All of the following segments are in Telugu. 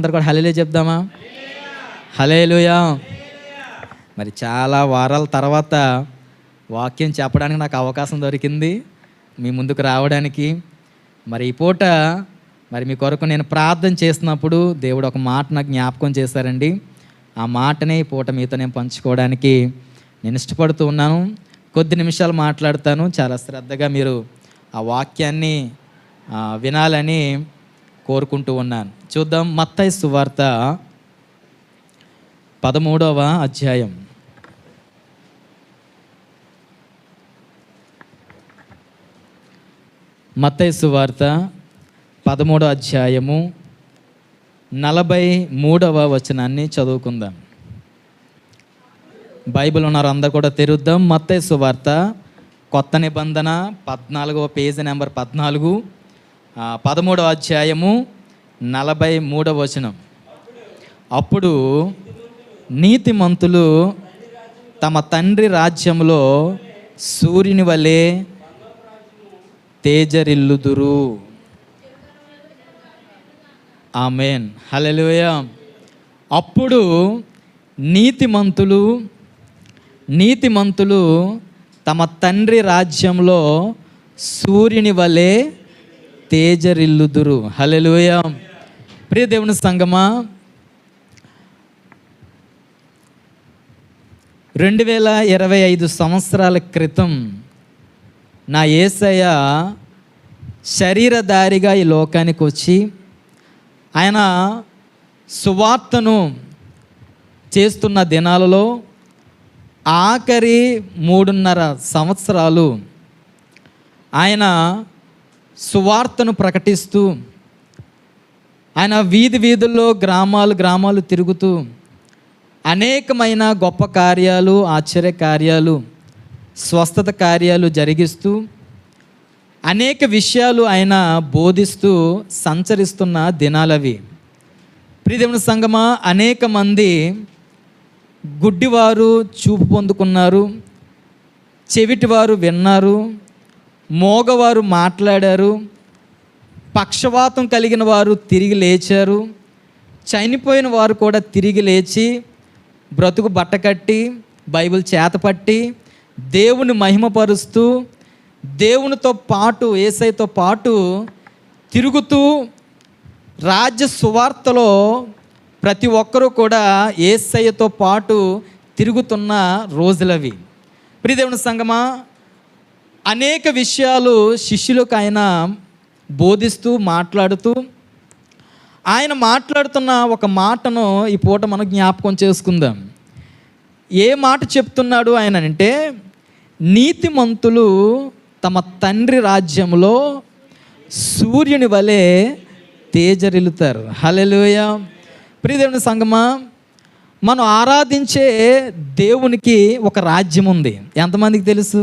అందరు కూడా హల్లెలూయా చెప్దామా? హల్లెలూయా. మరి చాలా వారాల తర్వాత వాక్యం చెప్పడానికి నాకు అవకాశం దొరికింది, మీ ముందుకు రావడానికి. మరి ఈ పూట మరి మీ కొరకు నేను ప్రార్థన చేసినప్పుడు దేవుడు ఒక మాట నాకు జ్ఞాపకం చేశారండి. ఆ మాటనే ఈ పూట మీతో నేను పంచుకోవడానికి నేను ఇష్టపడుతూ ఉన్నాను. కొద్ది నిమిషాలు మాట్లాడతాను, చాలా శ్రద్ధగా మీరు ఆ వాక్యాన్ని వినాలని కోరుకుంటూ ఉన్నాను. చూద్దాం, మత్తయి సువార్త 13వ అధ్యాయం. మత్తయి సువార్త 13వ అధ్యాయము 43వ వచనాన్ని చదువుకుందాం. బైబిల్ ఉన్నారు అందరు కూడా తెరుద్దాం. మత్తయి సువార్త కొత్త నిబంధన 14వ పేజీ నెంబర్ 14, 13వ అధ్యాయము 43వ వచనం. అప్పుడు నీతిమంతులు తమ తండ్రి రాజ్యంలో సూర్యుని వలె తేజరిల్లుదురు. ఆమేన్, హల్లెలూయా. అప్పుడు నీతిమంతులు తమ తండ్రి రాజ్యంలో సూర్యుని వలె తేజరిల్లుదురు. హల్లెలూయా. ప్రియ దేవుని సంగమా, 2025 సంవత్సరాల క్రితం నా యేసయ్య శరీరధారిగా ఈ లోకానికి వచ్చి ఆయన సువార్తను చేస్తున్న దినాలలో ఆఖరి 3.5 సంవత్సరాలు ఆయన సువార్తను ప్రకటిస్తూ ఆయన వీధుల్లో గ్రామాలు తిరుగుతూ అనేకమైన గొప్ప కార్యాలు, ఆశ్చర్య కార్యాలు, స్వస్థత కార్యాలు జరిగిస్తూ అనేక విషయాలు ఆయన బోధిస్తూ సంచరిస్తున్న దినాలవి. ప్రియదేవుని సంగమా, అనేక మంది గుడ్డివారు చూపు పొందుకున్నారు, చెవిటివారు విన్నారు, మోగవారు మాట్లాడారు, పక్షవాతం కలిగిన వారు తిరిగి లేచారు, చనిపోయిన వారు కూడా తిరిగి లేచి బ్రతుకు బట్టకట్టి బైబిల్ చేతపట్టి దేవుని మహిమపరుస్తూ దేవునితో పాటు యేసయ్యతో పాటు తిరుగుతూ రాజ్య సువార్తలో ప్రతి ఒక్కరూ కూడా యేసయ్యతో పాటు తిరుగుతున్న రోజులవి. ప్రియదేవుని సంగమా, అనేక విషయాలు శిష్యులకు ఆయన బోధిస్తూ మాట్లాడుతూ ఆయన మాట్లాడుతున్న ఒక మాటను ఈ పూట మనం జ్ఞాపకం చేసుకుందాం. ఏ మాట చెప్తున్నాడు ఆయన అంటే, నీతిమంతులు తమ తండ్రి రాజ్యంలో సూర్యుని వలె తేజరిల్లుతారు. హల్లెలూయా. ప్రియదేవుని సంగమా, మనం ఆరాధించే దేవునికి ఒక రాజ్యం ఉంది. ఎంతమందికి తెలుసు?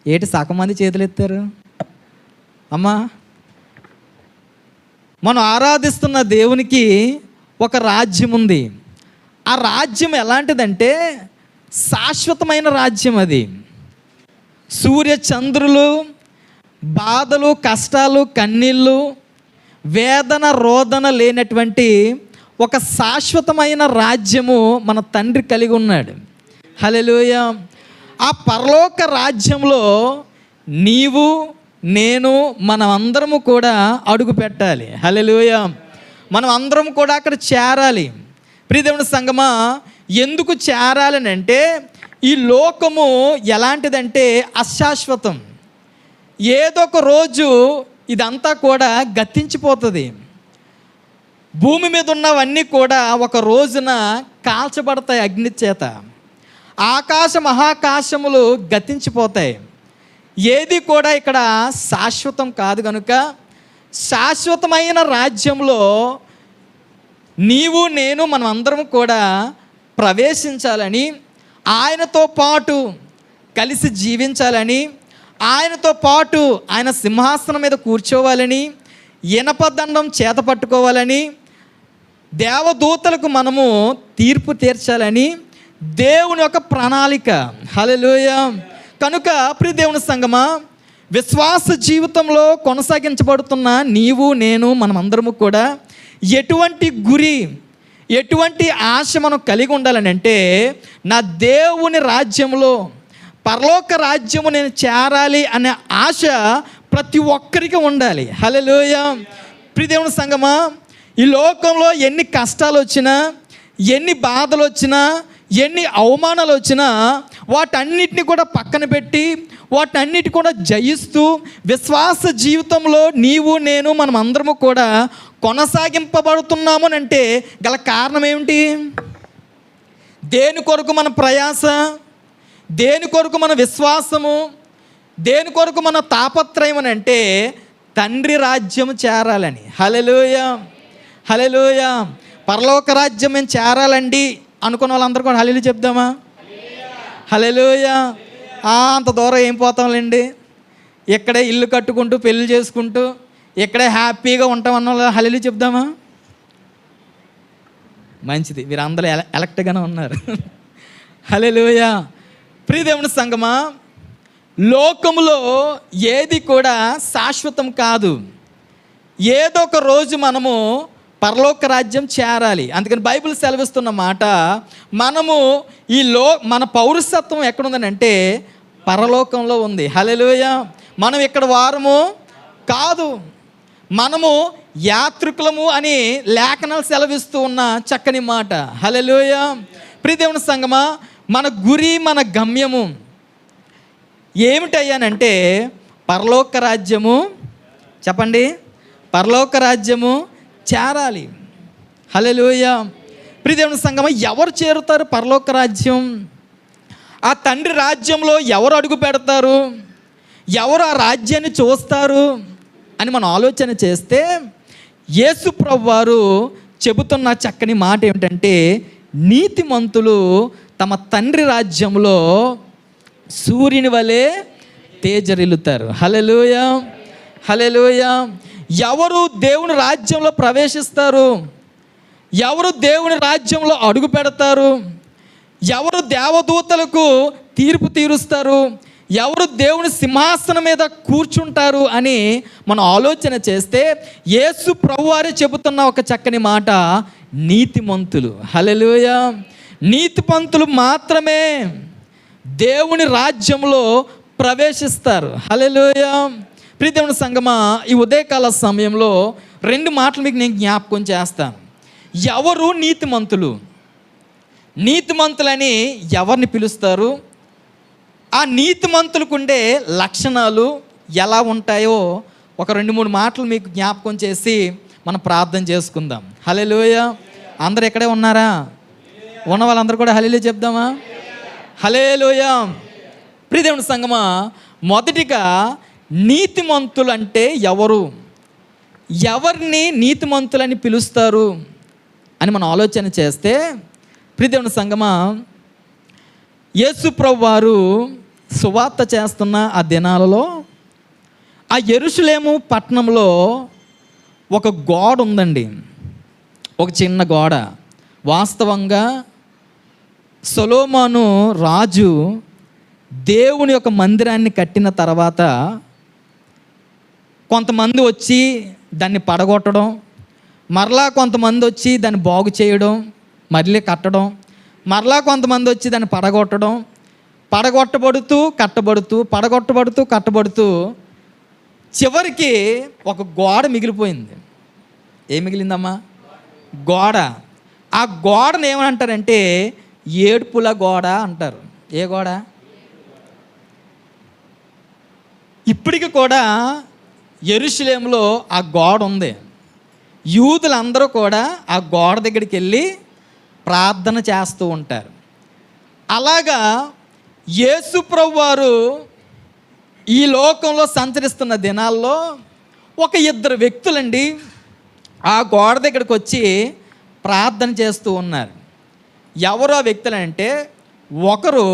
ఏటి సగం మంది చేతులు ఎత్తారు అమ్మా. మనం ఆరాధిస్తున్న దేవునికి ఒక రాజ్యం ఉంది. ఆ రాజ్యం ఎలాంటిదంటే శాశ్వతమైన రాజ్యం. అది సూర్య చంద్రులు, బాధలు, కష్టాలు, కన్నీళ్ళు, వేదన, రోదన లేనటువంటి ఒక శాశ్వతమైన రాజ్యము మన తండ్రి కలిగి ఉన్నాడు. హల్లెలూయా. ఆ పరలోక రాజ్యంలో నీవు నేను మనం అందరము కూడా అడుగు పెట్టాలి. హల్లెలూయా. మనం అందరం కూడా అక్కడ చేరాలి. ప్రియదేవుని సంగమా, ఎందుకు చేరాలని అంటే, ఈ లోకము ఎలాంటిదంటే అశాశ్వతం. ఏదో ఒక రోజు ఇదంతా కూడా గతించిపోతుంది. భూమి మీద ఉన్నవన్నీ కూడా ఒక రోజున కాల్చబడతాయి అగ్ని చేత. ఆకాశ మహాకాశములు గతించిపోతాయి. ఏది కూడా ఇక్కడ శాశ్వతం కాదు కనుక శాశ్వతమైన రాజ్యంలో నీవు నేను మనం అందరం కూడా ప్రవేశించాలని, ఆయనతో పాటు కలిసి జీవించాలని, ఆయనతో పాటు ఆయన సింహాసనం మీద కూర్చోవాలని, ఇనపదండం చేత పట్టుకోవాలని, దేవదూతలకు మనము తీర్పు తీర్చాలని దేవుని యొక్క ప్రణాళిక. హల్లెలూయా. కనుక ప్రియ దేవుని సంగమా, విశ్వాస జీవితంలో కొనసాగించబడుతున్న నీవు నేను మనమందరము కూడా ఎటువంటి గురి, ఎటువంటి ఆశ మనం కలిగి ఉండాలని అంటే, నా దేవుని రాజ్యంలో, పరలోక రాజ్యము నేను చేరాలి అనే ఆశ ప్రతి ఒక్కరికి ఉండాలి. హల్లెలూయా. ప్రియ దేవుని సంగమా, ఈ లోకంలో ఎన్ని కష్టాలు వచ్చినా, ఎన్ని బాధలు వచ్చినా, ఎన్ని అవమానాలు వచ్చినా వాటన్నిటిని కూడా పక్కన పెట్టి, వాటన్నిటి కూడా జయిస్తూ విశ్వాస జీవితంలో నీవు నేను మనం అందరము కూడా కొనసాగింపబడుతున్నాము అంటే గల కారణం ఏమిటి? దేని కొరకు మన ప్రయాస, దేని కొరకు మన విశ్వాసము, దేని కొరకు మన తాపత్రయం అని అంటే తండ్రి రాజ్యం చేరాలని. హల్లెలూయా, హల్లెలూయా. పరలోక రాజ్యం మేము చేరాలండి అనుకున్న వాళ్ళందరూ కూడా హల్లెలూయా చెప్దామా? హల్లెలూయా. అంత దూరం ఏం పోతాంలేండి, ఇక్కడే ఇల్లు కట్టుకుంటూ పెళ్లి చేసుకుంటూ ఇక్కడే హ్యాపీగా ఉంటాం అన్న వాళ్ళు హల్లెలూయా చెప్దామా? మంచిది, వీరందరూ ఎలక్ట్గానే ఉన్నారు. హల్లెలూయా. ప్రియ దేవుని సంగమా, లోకములో ఏది కూడా శాశ్వతం కాదు. ఏదో ఒక రోజు మనము పరలోక రాజ్యం చేరాలి. అందుకని బైబిల్ సెలవిస్తున్న మాట, మనము మన పౌరసత్వం ఎక్కడుందనంటే పరలోకంలో ఉంది. హల్లెలూయా. మనం ఇక్కడ వారము కాదు, మనము యాత్రికులము అని లేఖనాలు సెలవిస్తూ ఉన్న చక్కని మాట. హల్లెలూయా. ప్రియ దేవుని సంగమా, మన గురి, మన గమ్యము ఏమిటయ్యానంటే పరలోక రాజ్యము. చెప్పండి, పరలోక రాజ్యము చేరాలి. హల్లెలూయా. ప్రియ దేవుని సంగమా, ఎవరు చేరుతారు పరలోక రాజ్యం? ఆ తండ్రి రాజ్యంలో ఎవరు అడుగు పెడతారు, ఎవరు ఆ రాజ్యాన్ని చూస్తారు అని మనం ఆలోచన చేస్తే యేసు ప్రభువారు చెబుతున్న చక్కని మాట ఏమిటంటే, నీతిమంతులు తమ తండ్రి రాజ్యంలో సూర్యుని వలె తేజరిల్లుతారు. హల్లెలూయా, హల్లెలూయా. ఎవరు దేవుని రాజ్యంలో ప్రవేశిస్తారు, ఎవరు దేవుని రాజ్యంలో అడుగు పెడతారు, ఎవరు దేవదూతలకు తీర్పు తీరుస్తారు, ఎవరు దేవుని సింహాసనం మీద కూర్చుంటారు అని మనం ఆలోచన చేస్తే యేసు ప్రభువారే చెబుతున్న ఒక చక్కని మాట, నీతిమంతులు. హల్లెలూయా. నీతిమంతులు మాత్రమే దేవుని రాజ్యంలో ప్రవేశిస్తారు. హల్లెలూయా. ప్రియ దేవుని సంగమా, ఈ ఉదయకాల సమయంలో 2 మాటలు మీకు నేను జ్ఞాపకం చేస్తాను. ఎవరు నీతిమంతులు, నీతిమంతులని ఎవరిని పిలుస్తారు, ఆ నీతిమంతులకు ఉండే లక్షణాలు ఎలా ఉంటాయో ఒక 2-3 మాటలు మీకు జ్ఞాపకం చేసి మనం ప్రార్థన చేసుకుందాం. హల్లెలూయా. అందరు ఎక్కడే ఉన్నారా? ఉన్న వాళ్ళందరూ కూడా హల్లెలూయా చెప్దామా? హల్లెలూయా. ప్రియ దేవుని సంగమా, మొదటిగా నీతిమంతులు అంటే ఎవరు, ఎవరిని నీతిమంతులని పిలుస్తారు అని మనం ఆలోచన చేస్తే, ప్రియ దేవుని సంగమా, యేసు ప్రభువారు సువార్త చేస్తున్న ఆ దినాలలో ఆ యెరూషలేము పట్టణంలో ఒక గోడ ఉందండి, ఒక చిన్న గోడ. వాస్తవంగా సొలొమోను రాజు దేవుని యొక్క మందిరాన్ని కట్టిన తర్వాత కొంతమంది వచ్చి దాన్ని పడగొట్టడం, మరలా కొంతమంది వచ్చి దాన్ని బాగు చేయడం, మళ్ళీ కట్టడం, మరలా కొంతమంది వచ్చి దాన్ని పడగొట్టడం, పడగొట్టబడుతూ కట్టబడుతూ, పడగొట్టబడుతూ కట్టబడుతూ చివరికి ఒక గోడ మిగిలిపోయింది. ఏం మిగిలిందమ్మా? గోడ. ఆ గోడను ఏమంటారంటే ఏడుపుల గోడ అంటారు. ఏ గోడ? ఇప్పటికి కూడా యెరూషలేములో ఆ గోడ ఉంది. యూదులందరూ కూడా ఆ గోడ దగ్గరికి వెళ్ళి ప్రార్థన చేస్తూ ఉంటారు. అలాగా యేసు ప్రభువారు ఈ లోకంలో సంచరిస్తున్న దినాల్లో ఒక 2 వ్యక్తులండి ఆ గోడ దగ్గరికి వచ్చి ప్రార్థన చేస్తూ ఉన్నారు. ఎవరు ఆ వ్యక్తులు అంటే, ఒకరు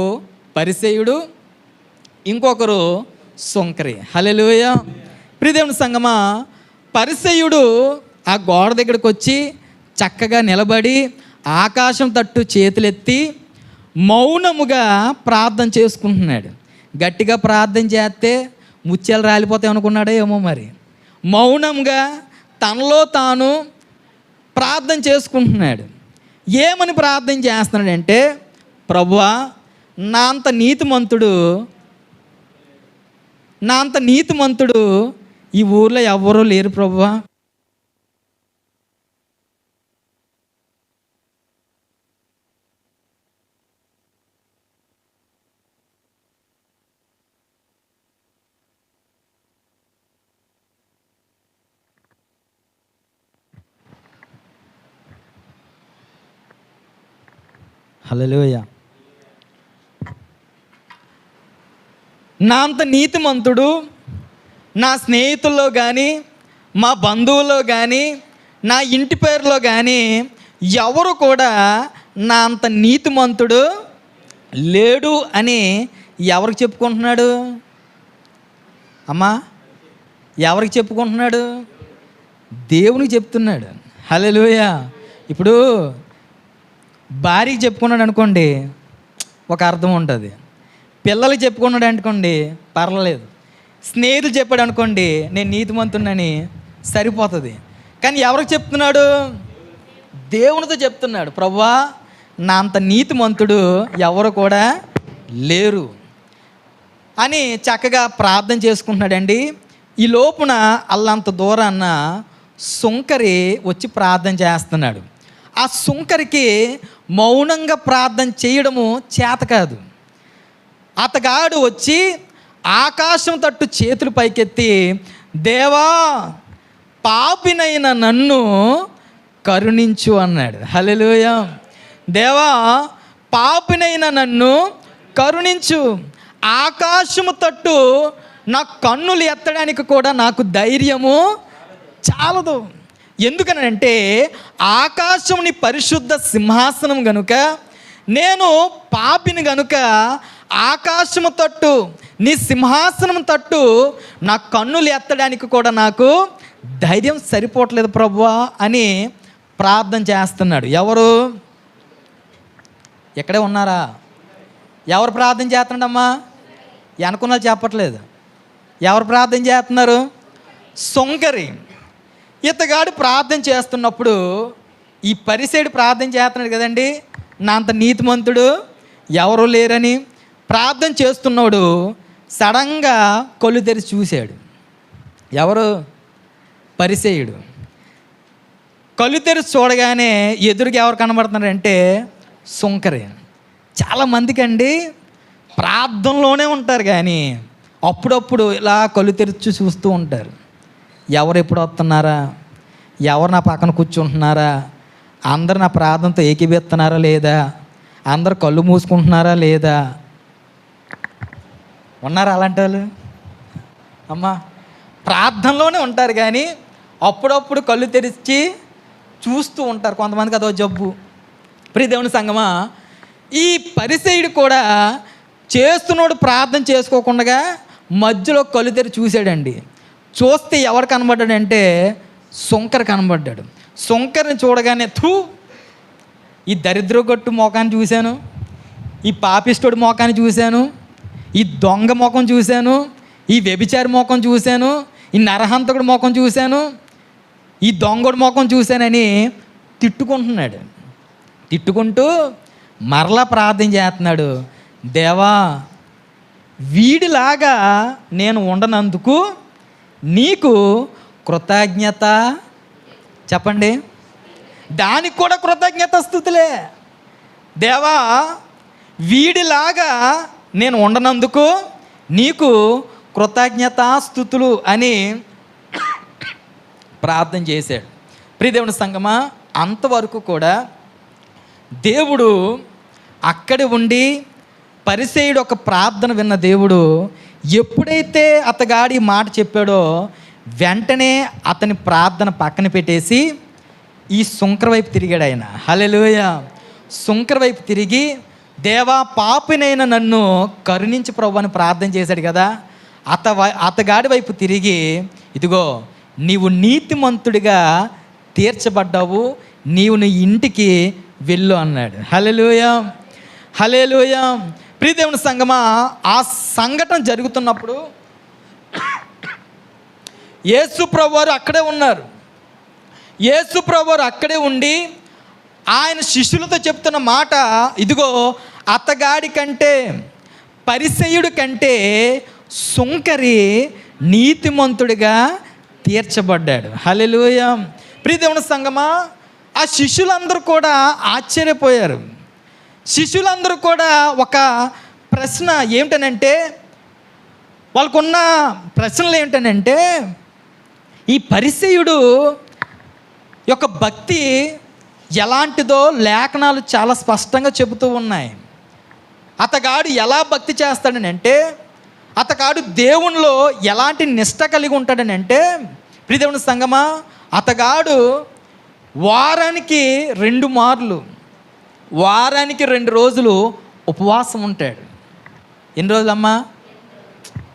పరిసయ్యుడు, ఇంకొకరు సుంకరి. హల్లెలూయా. ప్రియ దేవుని సంగమా, పరిసయ్యుడు ఆ గోడ దగ్గరికి వచ్చి చక్కగా నిలబడి ఆకాశం తట్టు చేతులెత్తి మౌనముగా ప్రార్థన చేసుకుంటున్నాడు. గట్టిగా ప్రార్థన చేస్తే ముత్యాలు రాలిపోతాయి అనుకున్నాడో ఏమో మరి. మౌనంగా తనలో తాను ప్రార్థన చేసుకుంటున్నాడు. ఏమని ప్రార్థన చేస్తున్నాడంటే, ప్రభువా నా అంత నీతిమంతుడు ఈ ఊర్లో ఎవ్వరూ లేరు ప్రభువా. హల్లెలూయా. నా అంత నీతిమంతుడు నా స్నేహితుల్లో కానీ, మా బంధువుల్లో కానీ, నా ఇంటి పేరులో కానీ ఎవరు కూడా నా అంత నీతిమంతుడు లేడు అని ఎవరికి చెప్పుకుంటున్నాడు? అమ్మా, ఎవరికి చెప్పుకుంటున్నాడు? దేవునికి చెప్తున్నాడు. హల్లెలూయా. ఇప్పుడు భార్యకి చెప్పుకున్నాడు అనుకోండి, ఒక అర్థం ఉంటుంది. పిల్లలకి చెప్పుకున్నాడు అనుకోండి, పర్వాలేదు. స్నేహితులు చెప్పాడు అనుకోండి, నేను నీతిమంతుడినని, సరిపోతుంది. కానీ ఎవరికి చెప్తున్నాడు? దేవునితో చెప్తున్నాడు. ప్రభువా నా అంత నీతిమంతుడు ఎవరు కూడా లేరు అని చక్కగా ప్రార్థన చేసుకుంటున్నాడండి. ఈ లోపున అల్లంత దూరాన్న సుంకరి వచ్చి ప్రార్థన చేస్తున్నాడు. ఆ సుంకరికి మౌనంగా ప్రార్థన చేయడము చేత కాదు. అతగాడు వచ్చి ఆకాశం తట్టు చేతులు పైకెత్తి, దేవా పాపినైన నన్ను కరుణించు అన్నాడు. హల్లెలూయా. దేవా పాపినైన నన్ను కరుణించు. ఆకాశము తట్టు నా కన్నులు ఎత్తడానికి కూడా నాకు ధైర్యము చాలదు. ఎందుకనంటే ఆకాశం నీ పరిశుద్ధ సింహాసనం గనుక, నేను పాపిని గనుక ఆకాశము తట్టు నీ సింహాసనం తట్టు నా కన్నులు ఎత్తడానికి కూడా నాకు ధైర్యం సరిపోవట్లేదు ప్రభువా అని ప్రార్థన చేస్తున్నాడు. ఎవరు? ఎక్కడే ఉన్నారా? ఎవరు ప్రార్థన చేస్తున్నాడమ్మా? అనుకున్నా చెప్పట్లేదు. ఎవరు ప్రార్థన చేస్తున్నారు? సుంకరి. ఇతగాడు ప్రార్థన చేస్తున్నప్పుడు ఈ పరిసైడు ప్రార్థన చేస్తున్నాడు కదండి, నా అంత నీతిమంతుడు ఎవరు లేరని ప్రార్థన చేస్తున్నాడు. సడన్గా కళ్ళు తెరిచి చూశాడు. ఎవరు? పరిసయ్యుడు. కళ్ళు తెరిచి చూడగానే ఎదురుగా ఎవరు కనబడుతున్నారంటే సుంకరి. చాలామందికి అండి ప్రార్థనలోనే ఉంటారు, కానీ అప్పుడప్పుడు ఇలా కళ్ళు తెరిచి చూస్తూ ఉంటారు. ఎవరు ఎప్పుడు వస్తున్నారా, ఎవరు నా పక్కన కూర్చుంటున్నారా, అందరు నా ప్రార్థనతో ఏకీభవిస్తున్నారా లేదా, అందరు కళ్ళు మూసుకుంటున్నారా లేదా. ఉన్నారా అలాంటి వాళ్ళు? అమ్మా, ప్రార్థనలోనే ఉంటారు కానీ అప్పుడప్పుడు కళ్ళు తెరిచి చూస్తూ ఉంటారు. కొంతమందికి అదో జబ్బు. ప్రియ దేవుని సంగమా, ఈ పరిసయ్యుడు కూడా చేస్తున్నాడు ప్రార్థన చేసుకోకుండా మధ్యలో కళ్ళు తెరిచి చూశాడండి. చూస్తే ఎవరు కనబడ్డాడంటే సుంకర కనబడ్డాడు. సుంకరిని చూడగానే ఈ దరిద్రగొట్టు మోకాన్ని చూశాను, ఈ పాపిస్టుడి మోకాన్ని చూశాను, ఈ దొంగ ముఖం చూశాను, ఈ వ్యభిచారి ముఖం చూశాను, ఈ నరహంతకుడి ముఖం చూశాను, ఈ దొంగడి ముఖం చూశానని తిట్టుకుంటున్నాడు. తిట్టుకుంటూ మరలా ప్రార్థన చేస్తున్నాడు. దేవా వీడిలాగా నేను ఉండనందుకు నీకు కృతజ్ఞత. చెప్పండి, దానికి కూడా కృతజ్ఞత స్తుతులే. దేవా వీడిలాగా నేను ఉండనందుకు నీకు కృతజ్ఞతాస్తుతులు అని ప్రార్థన చేశాడు. ప్రియదేవుని సంగమా, అంతవరకు కూడా దేవుడు అక్కడి ఉండి పరిసయ్యుడు ఒక ప్రార్థన విన్న దేవుడు ఎప్పుడైతే అతగాడి మాట చెప్పాడో వెంటనే అతని ప్రార్థన పక్కన పెట్టేసి ఈ సుంకర వైపు తిరిగాడు ఆయన. హల్లెలూయా. సుంకర వైపు తిరిగి, దేవా పాపినైన నన్ను కరుణించి ప్రభు అని ప్రార్థన చేశాడు కదా. అతగాడి వైపు తిరిగి, ఇదిగో నీవు నీతిమంతుడిగా తీర్చబడ్డావు, నీవు నీ ఇంటికి వెళ్ళు అన్నాడు. హల్లెలూయా, హల్లెలూయా. ప్రియదేవుని సంగమా, ఆ సంఘటన జరుగుతున్నప్పుడు యేసు ప్రభువారు అక్కడే ఉన్నారు. యేసు ప్రభువారు అక్కడే ఉండి ఆయన శిష్యులతో చెప్తున్న మాట, ఇదిగో అతగాడి కంటే, పరిసయ్యుడి కంటే సుంకరి నీతిమంతుడిగా తీర్చబడ్డాడు. హల్లెలూయా. ప్రియ దేవుని సంగమా, ఆ శిష్యులందరూ కూడా ఆశ్చర్యపోయారు. శిష్యులందరూ కూడా ఒక ప్రశ్న ఏమిటనంటే, వాళ్ళకున్న ప్రశ్నలు ఏమిటనంటే, ఈ పరిసయ్యుడు యొక్క భక్తి ఎలాంటిదో లేఖనాలు చాలా స్పష్టంగా చెబుతూ ఉన్నాయి. అతగాడు ఎలా భక్తి చేస్తాడని అంటే, అతగాడు దేవునిలో ఎలాంటి నిష్ట కలిగి ఉంటాడని అంటే, ప్రియదేవుని సంగమా, అతగాడు వారానికి 2 మార్లు, వారానికి 2 రోజులు ఉపవాసం ఉంటాడు. ఎన్ని రోజులమ్మా?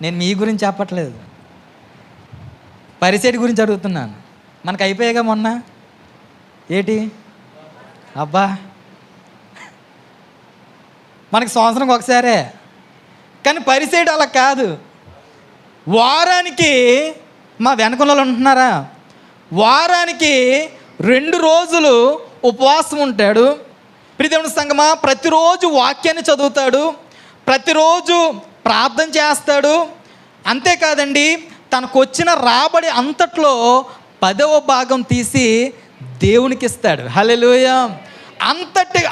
నేను మీ గురించి చెప్పట్లేదు, పరిసయ్యుడి గురించి అడుగుతున్నాను. మనకు అయిపోయాగా మొన్న ఏటి అబ్బా, మనకి సంవత్సరంకి ఒకసారే, కానీ పరిసయ్యుడు అలా కాదు. వారానికి, మా వెనకలో ఉంటున్నారా, వారానికి 2 రోజులు ఉపవాసం ఉంటాడు. ప్రియదేవుని సంగమా, ప్రతిరోజు వాక్యాన్ని చదువుతాడు, ప్రతిరోజు ప్రార్థన చేస్తాడు. అంతేకాదండి, తనకు వచ్చిన రాబడి అంతట్లో 10వ భాగం తీసి దేవునికి ఇస్తాడు. హల్లెలూయా.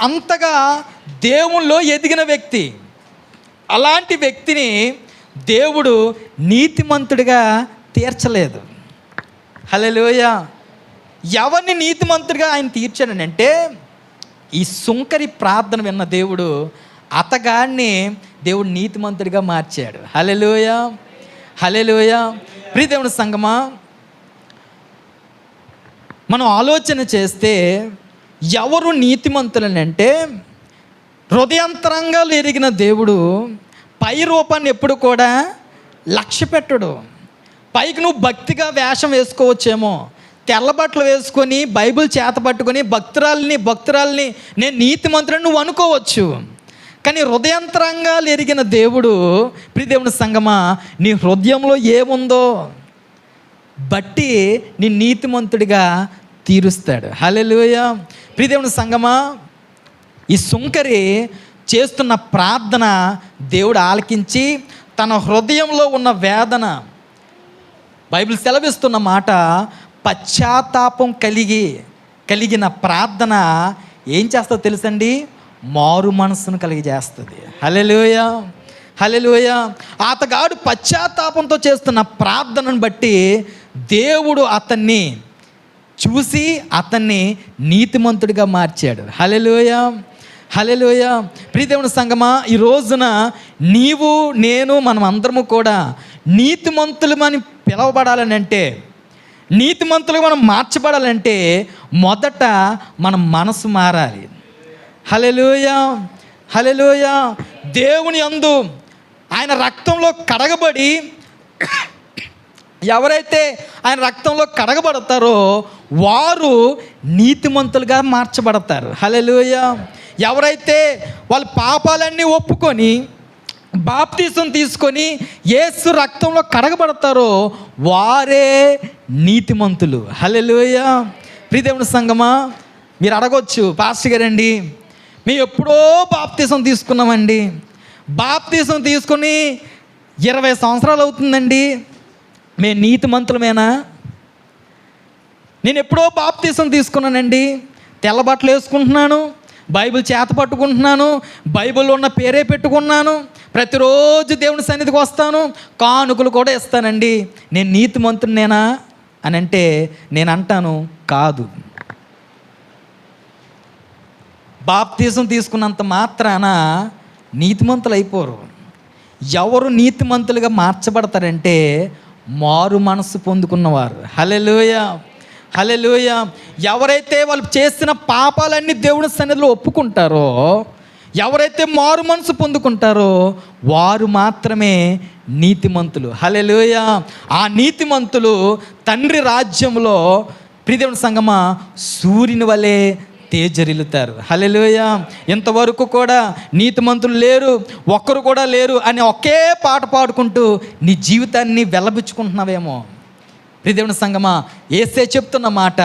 అంతగా దేవునిలో ఎదిగిన వ్యక్తి. అలాంటి వ్యక్తిని దేవుడు నీతిమంతుడిగా తీర్చలేదు. హల్లెలూయా. ఎవరిని నీతిమంతుడిగా ఆయన తీర్చాడనంటే, ఈ సుంకరి ప్రార్థన విన్న దేవుడు అతగాడిని దేవుడు నీతిమంతుడిగా మార్చాడు. హల్లెలూయా. హల్లెలూయా. ప్రియ దేవుని సంగమా, మనం ఆలోచన చేస్తే ఎవరు నీతిమంతులనంటే, హృదయాంతరంగాలు ఎరిగిన దేవుడు పై రూపాన్ని ఎప్పుడు కూడా లక్ష్య పెట్టడు. పైకి నువ్వు భక్తిగా వేషం వేసుకోవచ్చేమో, తెల్ల బట్టలు వేసుకొని బైబిల్ చేత పట్టుకొని భక్తురాల్ని నేను నీతిమంతులని నువ్వు అనుకోవచ్చు. కానీ హృదయాంతరంగాలు ఎరిగిన దేవుడు, ప్రియ దేవుని సంగమా, నీ హృదయంలో ఏముందో బట్టి నీ నీతిమంతుడిగా తీరుస్తాడు. హల్లెలూయా. ప్రియ దేవుని సంగమా, ఈ సుంకరి చేస్తున్న ప్రార్థన దేవుడు ఆలకించి తన హృదయంలో ఉన్న వేదన, బైబిల్ సెలవిస్తున్న మాట, పశ్చాత్తాపం కలిగిన ప్రార్థన ఏం చేస్తుందో తెలుసండి? మారు మనస్సును కలిగజేస్తుంది. హల్లెలూయా. హల్లెలూయా. అతగాడు పశ్చాత్తాపంతో చేస్తున్న ప్రార్థనను బట్టి దేవుడు అతన్ని చూసి అతన్ని నీతిమంతుడిగా మార్చాడు. హల్లెలూయా. హల్లెలూయా. ప్రియ దేవుని సంగమా, ఈ రోజున నీవు నేను మనం అందరము కూడా నీతిమంతులమని పిలవబడాలని అంటే, నీతిమంతులుగా మనం మార్చబడాలంటే మొదట మన మనసు మారాలి. హల్లెలూయా. హల్లెలూయా. దేవుని యందు ఆయన రక్తంలో కడగబడి, ఎవరైతే ఆయన రక్తంలో కడగబడతారో వారు నీతిమంతులుగా మార్చబడతారు. హల్లెలూయా. ఎవరైతే వాళ్ళ పాపాలన్నీ ఒప్పుకొని బాప్తీసం తీసుకొని యేసు రక్తంలో కడగబడతారో వారే నీతిమంతులు. హల్లెలూయా. ప్రియదేవుని సంగమా, మీరు అడగొచ్చు, పాస్టర్ గారండి మేము ఎప్పుడో బాప్తీసం తీసుకున్నామండి, బాప్తీసం తీసుకుని 20 సంవత్సరాలు అవుతుందండి, మేము నీతిమంతులమేనా? నేను ఎప్పుడో బాప్తీసం తీసుకున్నానండి, తెల్ల బట్టలు వేసుకుంటున్నాను, బైబిల్ చేత పట్టుకుంటున్నాను, బైబిల్లో ఉన్న పేరే పెట్టుకున్నాను, ప్రతిరోజు దేవుని సన్నిధికి వస్తాను, కానుకలు కూడా ఇస్తానండి, నేను నీతిమంతునేనా అని అంటే నేను అంటాను, కాదు. బాప్తీసం తీసుకున్నంత మాత్రాన నీతిమంతులు అయిపోరు. ఎవరు నీతిమంతులుగా మార్చబడతారంటే మారు మనసు పొందుకున్నవారు. హల్లెలూయా. హల్లెలూయా. ఎవరైతే వాళ్ళు చేసిన పాపాలన్నీ దేవుని సన్నిధిలో ఒప్పుకుంటారో, ఎవరైతే మారు మనసు పొందుకుంటారో వారు మాత్రమే నీతిమంతులు. హల్లెలూయా. ఆ నీతిమంతులు తండ్రి రాజ్యంలో, ప్రియదేవుని సంగమా, సూర్యుని వలె తేజరిల్లుతారు. హల్లెలూయా. ఇంతవరకు కూడా నీతిమంతులు లేరు, ఒక్కరు కూడా లేరు అని ఒకే పాట పాడుకుంటూ నీ జీవితాన్ని వెల్లబుచ్చుకుంటున్నావేమో, దేవుని సంగమా, యేసే చెప్తున్న మాట,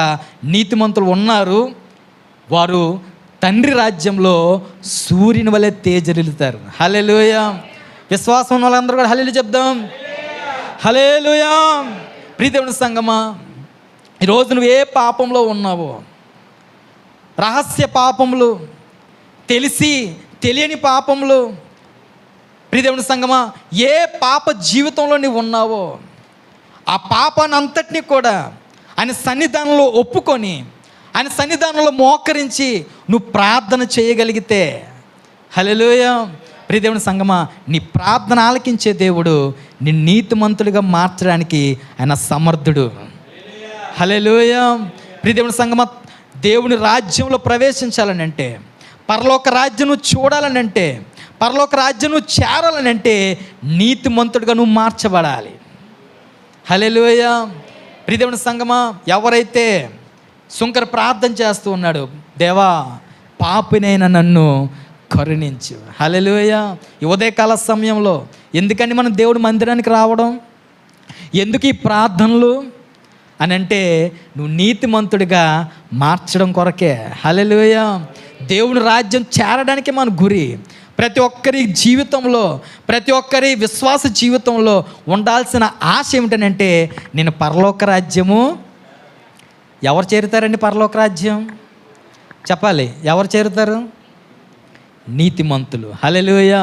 నీతిమంతులు ఉన్నారు, వారు తండ్రి రాజ్యంలో సూర్యుని వలె తేజరిల్లుతారు. హల్లెలూయా. విశ్వాసం ఉన్న వాళ్ళందరూ కూడా హల్లెలూయా చెప్దాం. హల్లెలూయా. దేవుని సంగమా, ఈరోజు నువ్వు ఏ పాపంలో ఉన్నావో, రహస్య పాపములు, తెలిసి తెలియని పాపములు, దేవుని సంగమా, ఏ పాప జీవితంలో నువ్వు ఉన్నావో ఆ పాపాన్ని అంతటినీ కూడా ఆయన సన్నిధానంలో ఒప్పుకొని, ఆయన సన్నిధానంలో మోకరించి నువ్వు ప్రార్థన చేయగలిగితే, హల్లెలూయా. దేవుని సంగమా, నీ ప్రార్థన ఆలకించే దేవుడు నీ నీతిమంతుడిగా మార్చడానికి ఆయన సమర్థుడు. హల్లెలూయా. దేవుని సంగమా, దేవుని రాజ్యంలో ప్రవేశించాలని అంటే, పరలోక రాజ్యం చూడాలని అంటే, పరలోక రాజ్యం చేరాలని అంటే నీతిమంతుడిగా నువ్వు మార్చబడాలి. హల్లెలూయా. దేవుని సంగమా, ఎవరైతే సుంకర ప్రార్థన చేస్తూ ఉన్నాడు, దేవా పాపినైన నన్ను కరుణించు. హల్లెలూయా. ఈ ఉదయకాల సమయంలో ఎందుకని మనం దేవుడి మందిరానికి రావడం, ఎందుకు ఈ ప్రార్థనలు అని అంటే, నువ్వు నీతిమంతుడిగా మార్చడం కొరకే. హల్లెలూయా. దేవుని రాజ్యం చేరడానికి మన గురి. ప్రతి ఒక్కరి జీవితంలో, ప్రతి ఒక్కరి విశ్వాస జీవితంలో ఉండాల్సిన ఆశ ఏమిటనంటే, నేను పరలోక రాజ్యము. ఎవరు చేరుతారండి పరలోక రాజ్యం? చెప్పాలి, ఎవరు చేరుతారు? నీతిమంతులు. హల్లెలూయా.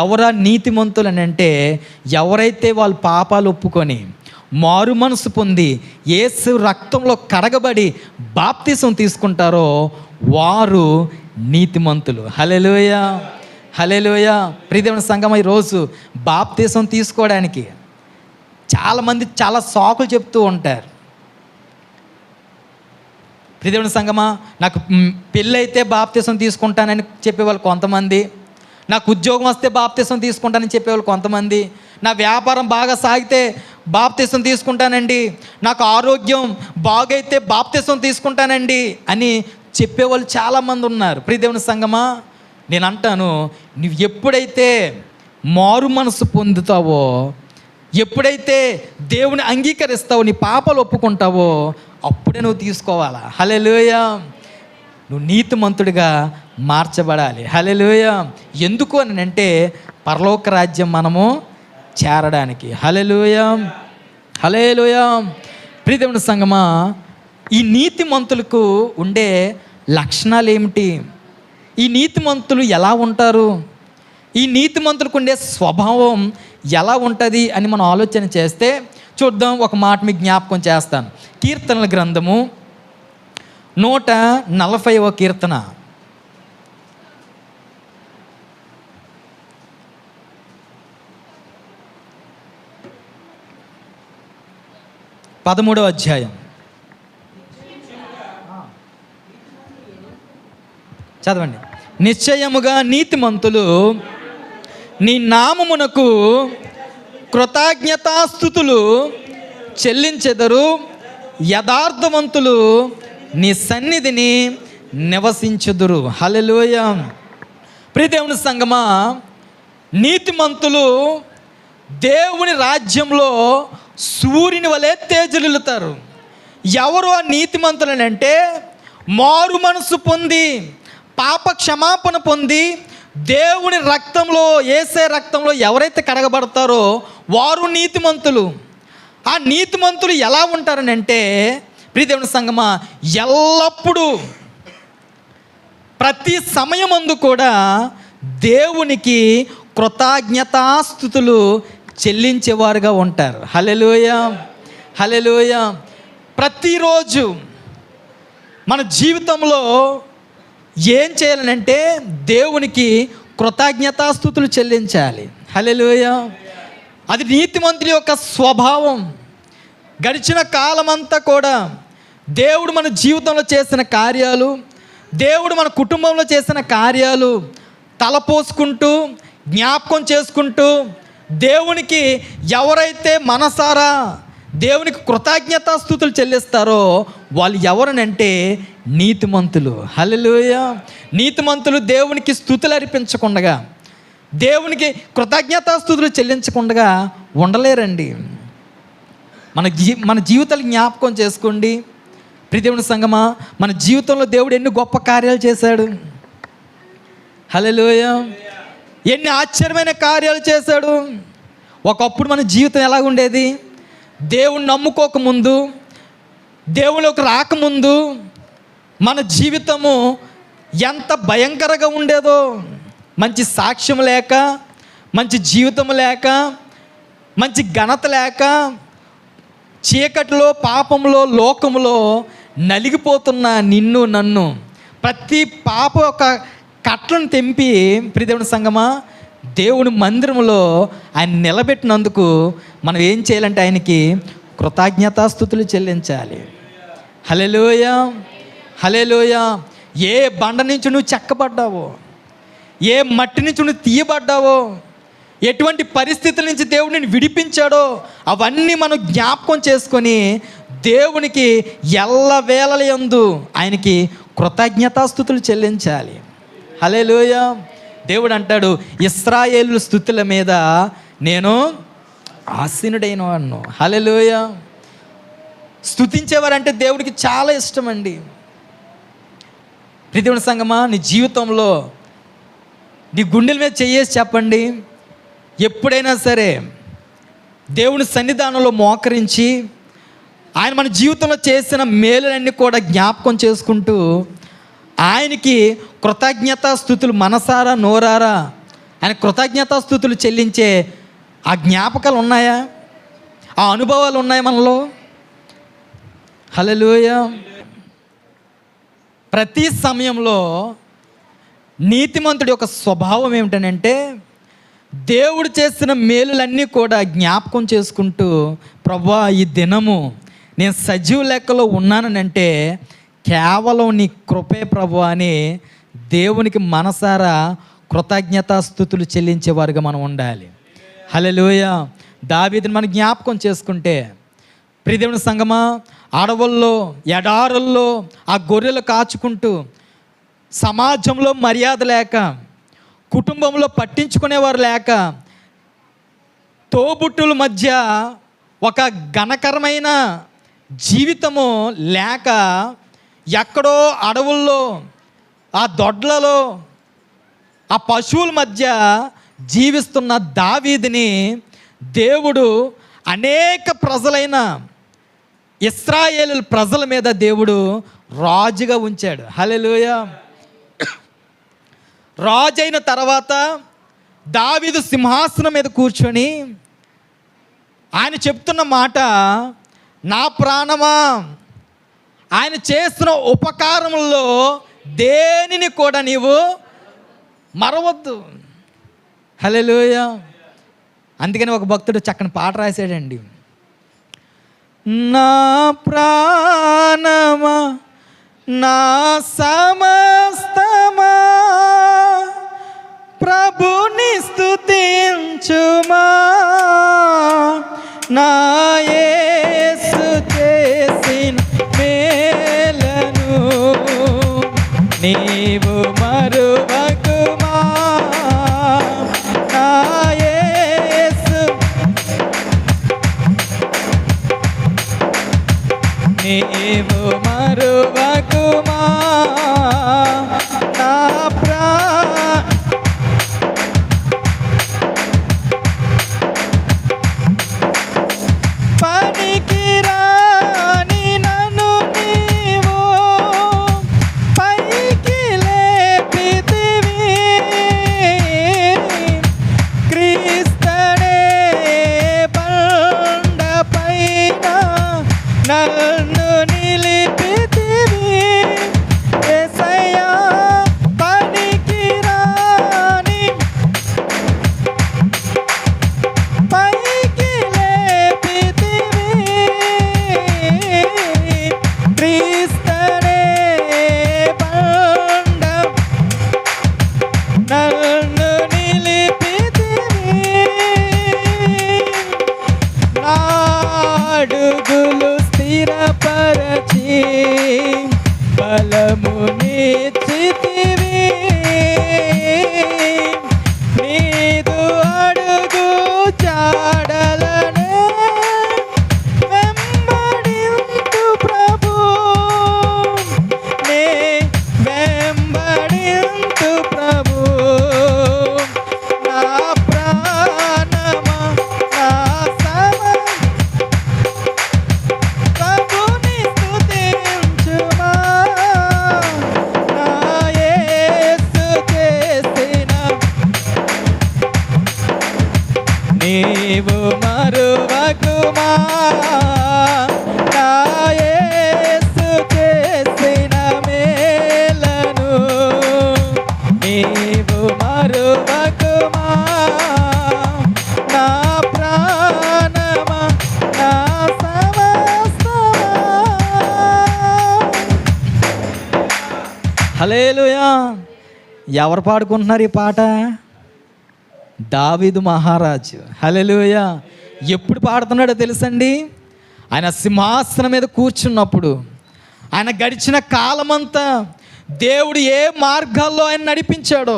ఎవరా నీతిమంతులు అని అంటే, ఎవరైతే వాళ్ళ పాపాలు ఒప్పుకొని మారు మనసు పొంది యేసు రక్తంలో కడగబడి బాప్తిసం తీసుకుంటారో వారు నీతిమంతులు. హల్లెలూయా. హల్లెలూయా. దేవుని సంగమా, ఈరోజు బాప్తిసం తీసుకోవడానికి చాలామంది చాలా సాకులు చెప్తూ ఉంటారు. దేవుని సంగమా, నాకు పెళ్ళి అయితే బాప్తిసం తీసుకుంటానని చెప్పేవాళ్ళు కొంతమంది, నాకు ఉద్యోగం వస్తే బాప్తిసం తీసుకుంటానని చెప్పేవాళ్ళు కొంతమంది, నా వ్యాపారం బాగా సాగితే బాప్తిసం తీసుకుంటానండి, నాకు ఆరోగ్యం బాగైతే బాప్తిసం తీసుకుంటానండి అని చెప్పేవాళ్ళు చాలామంది ఉన్నారు. దేవుని సంగమా, నేను అంటాను, నువ్వు ఎప్పుడైతే మారు మనసు పొందుతావో, ఎప్పుడైతే దేవుని అంగీకరిస్తావో, నీ పాపాలు ఒప్పుకుంటావో, అప్పుడే నువ్వు తీసుకోవాలా. హల్లెలూయా. నువ్వు నీతిమంతుడిగా మార్చబడాలి. హల్లెలూయా. ఎందుకు అని అంటే, పరలోక రాజ్యం మనము చేరడానికి. హల్లెలూయా. హల్లెలూయా. దేవుని సంగమా, ఈ నీతిమంతులకు ఉండే లక్షణాలు ఏమిటి? ఈ నీతిమంతులు ఎలా ఉంటారు? ఈ నీతిమంతులకు ఉండే స్వభావం ఎలా ఉంటుంది అని మనం ఆలోచన చేస్తే చూద్దాం. ఒక మాట మీకు జ్ఞాపకం చేస్తాను. కీర్తనల గ్రంథము 140వ కీర్తన 13వ అధ్యాయం చదవండి. నిశ్చయముగా నీతిమంతులు నీ నామమునకు కృతజ్ఞతాస్తుతులు చెల్లించెదరు, యథార్థవంతులు నీ సన్నిధిని నివసించుదురు. హల్లెలూయా. దేవుని సంగమా, నీతిమంతులు దేవుని రాజ్యంలో సూర్యుని వలె తేజరిల్లుతారు. ఎవరు ఆ నీతిమంతులు అంటే, మారు మనసు పొంది పాప క్షమాపణ పొంది దేవుని రక్తంలో, యేసే రక్తంలో ఎవరైతే కడగబడతారో వారు నీతిమంతులు. ఆ నీతిమంతులు ఎలా ఉంటారనంటే, దేవుని సంగమా, ఎల్లప్పుడూ ప్రతి సమయమందు కూడా దేవునికి కృతజ్ఞతాస్తుతులు చెల్లించేవారుగా ఉంటారు. హల్లెలూయా. హల్లెలూయా. ప్రతిరోజు మన జీవితంలో ఏం చేయాలనంటే, దేవునికి కృతజ్ఞతాస్తుతులు చెల్లించాలి. హల్లెలూయా. అది నీతిమంతుల యొక్క స్వభావం. గడిచిన కాలమంతా కూడా దేవుడు మన జీవితంలో చేసిన కార్యాలు, దేవుడు మన కుటుంబంలో చేసిన కార్యాలు తలపోసుకుంటూ జ్ఞాపకం చేసుకుంటూ, దేవునికి ఎవరైతే మనసారా దేవునికి కృతజ్ఞతాస్తుతులు చెల్లిస్తారో వాళ్ళు ఎవరనంటే నీతిమంతులు. హల్లెలూయా. నీతిమంతులు దేవునికి స్తుతులు అర్పించకుండా, దేవునికి కృతజ్ఞతాస్తుతులు చెల్లించకుండా ఉండలేరండి. మన జీవితాలు జ్ఞాపకం చేసుకోండి. ప్రియదేవుని సంగమా, మన జీవితంలో దేవుడు ఎన్ని గొప్ప కార్యాలు చేశాడు. హల్లెలూయా. ఎన్ని ఆశ్చర్యమైన కార్యాలు చేశాడు. ఒకప్పుడు మన జీవితం ఎలా ఉండేది? దేవుణ్ణి నమ్ముకోకముందు, దేవుళ్ళకి రాకముందు మన జీవితము ఎంత భయంకరంగా ఉండేదో. మంచి సాక్ష్యం లేక, మంచి జీవితం లేక, మంచి ఘనత లేక, చీకటిలో, పాపంలో, లోకంలో నలిగిపోతున్న నిన్ను నన్ను ప్రతి పాప ఒక కట్లను తెంపి, ప్రియదేవుని సంగమా, దేవుని మందిరంలో ఆయన నిలబెట్టినందుకు మనం ఏం చేయాలంటే ఆయనకి కృతజ్ఞతాస్తుతులు చెల్లించాలి. హల్లెలూయా, హల్లెలూయా. ఏ బండ నుంచి నువ్వు చెక్కబడ్డావో, ఏ మట్టి నుంచి నువ్వు తీయబడ్డావో, ఎటువంటి పరిస్థితుల నుంచి దేవుడు నిన్ను విడిపించాడో అవన్నీ మనం జ్ఞాపకం చేసుకొని దేవునికి ఎల్లవేళలందు ఆయనకి కృతజ్ఞతాస్తుతులు చెల్లించాలి. హల్లెలూయా. దేవుడు అంటాడు, ఇశ్రాయేలు స్తుతుల మీద నేను ఆసీనుడైన వాడును. హల్లెలూయా. స్తుతించేవారంటే దేవుడికి చాలా ఇష్టం అండి. ప్రియదేవుని సంగమా, నీ జీవితంలో నీ గుండెల మీద చేయేసి చెప్పండి, ఎప్పుడైనా సరే దేవుని సన్నిధానంలో మోకరించి ఆయన మన జీవితంలో చేసిన మేలులన్నీ కూడా జ్ఞాపకం చేసుకుంటూ ఆయనకి కృతజ్ఞతాస్తుతులు మనసారా నోరారా ఆయన కృతజ్ఞతాస్తుతులు చెల్లించే ఆ జ్ఞాపకాలు ఉన్నాయా? ఆ అనుభవాలు ఉన్నాయా మనలో? హల్లెలూయా. ప్రతి సమయంలో నీతిమంతుడి యొక్క స్వభావం ఏమిటనంటే దేవుడు చేసిన మేలులన్నీ కూడా జ్ఞాపకం చేసుకుంటూ, ప్రభువా ఈ దినము నేను సజీవ లెక్కలో ఉన్నానంటే కేవలం నీ కృపే ప్రభువా అని దేవునికి మనసారా కృతజ్ఞతాస్తుతులు చెల్లించేవారుగా మనం ఉండాలి. హల్లెలూయా. దావీదుని మనం జ్ఞాపకం చేసుకుంటే, ప్రియదేవుని సంగమా, అడవుల్లో ఎడారుల్లో ఆ గొర్రెలు కాచుకుంటూ, సమాజంలో మర్యాద లేక, కుటుంబంలో పట్టించుకునేవారు లేక, తోబుట్టుల మధ్య ఒక ఘనకరమైన జీవితము లేక, ఎక్కడో అడవుల్లో ఆ దొడ్లలో ఆ పశువుల మధ్య జీవిస్తున్న దావీదుని దేవుడు అనేక ప్రజలైన ఇశ్రాయేలు ప్రజల మీద దేవుడు రాజుగా ఉంచాడు. హల్లెలూయా. రాజు అయిన తర్వాత దావీదు సింహాసనం మీద కూర్చొని ఆయన చెప్తున్న మాట, నా ప్రాణమా ఆయన చేసిన ఉపకారముల్లో దేనిని కూడా నీవు మరవద్దు. హల్లెలూయా. అందుకని ఒక భక్తుడు చక్కని పాట రాశాడండి. నా ప్రాణమా నా సమస్తమా ప్రభుని స్తుతించుమా, నా యేసు చేసిన మేలను నీవు మరువకుమా, నా యేసు నీవు మరువకుమా, నా పనికి రాని నన్ను నీవు పైకి లేపితివి, క్రీస్తునే బండపైన నన్ను నిలిపితివి, యేసయ్యా పనికి రాని పైకి లేపితివి, క్రీస్తునే బండ నన్ను నిలిపితివి, నా అడుగులు స్థిరపరచి బలమునిచ్చితివి, నీదు అడుగు జాడలనే నీవు మరువకుమా నా యేసు చేసిన మేలను నీవు మరువకుమా నా ప్రాణమా నా సమస్తమా. హల్లెలూయా. ఎవరు పాడుకుంటున్నారు ఈ పాట? దావీదు మహారాజు. హల్లెలూయా. ఎప్పుడు పాడుతున్నాడో తెలుసండి? ఆయన సింహాసనం మీద కూర్చున్నప్పుడు, ఆయన గడిచిన కాలమంతా దేవుడు ఏ మార్గాల్లో ఆయన నడిపించాడో,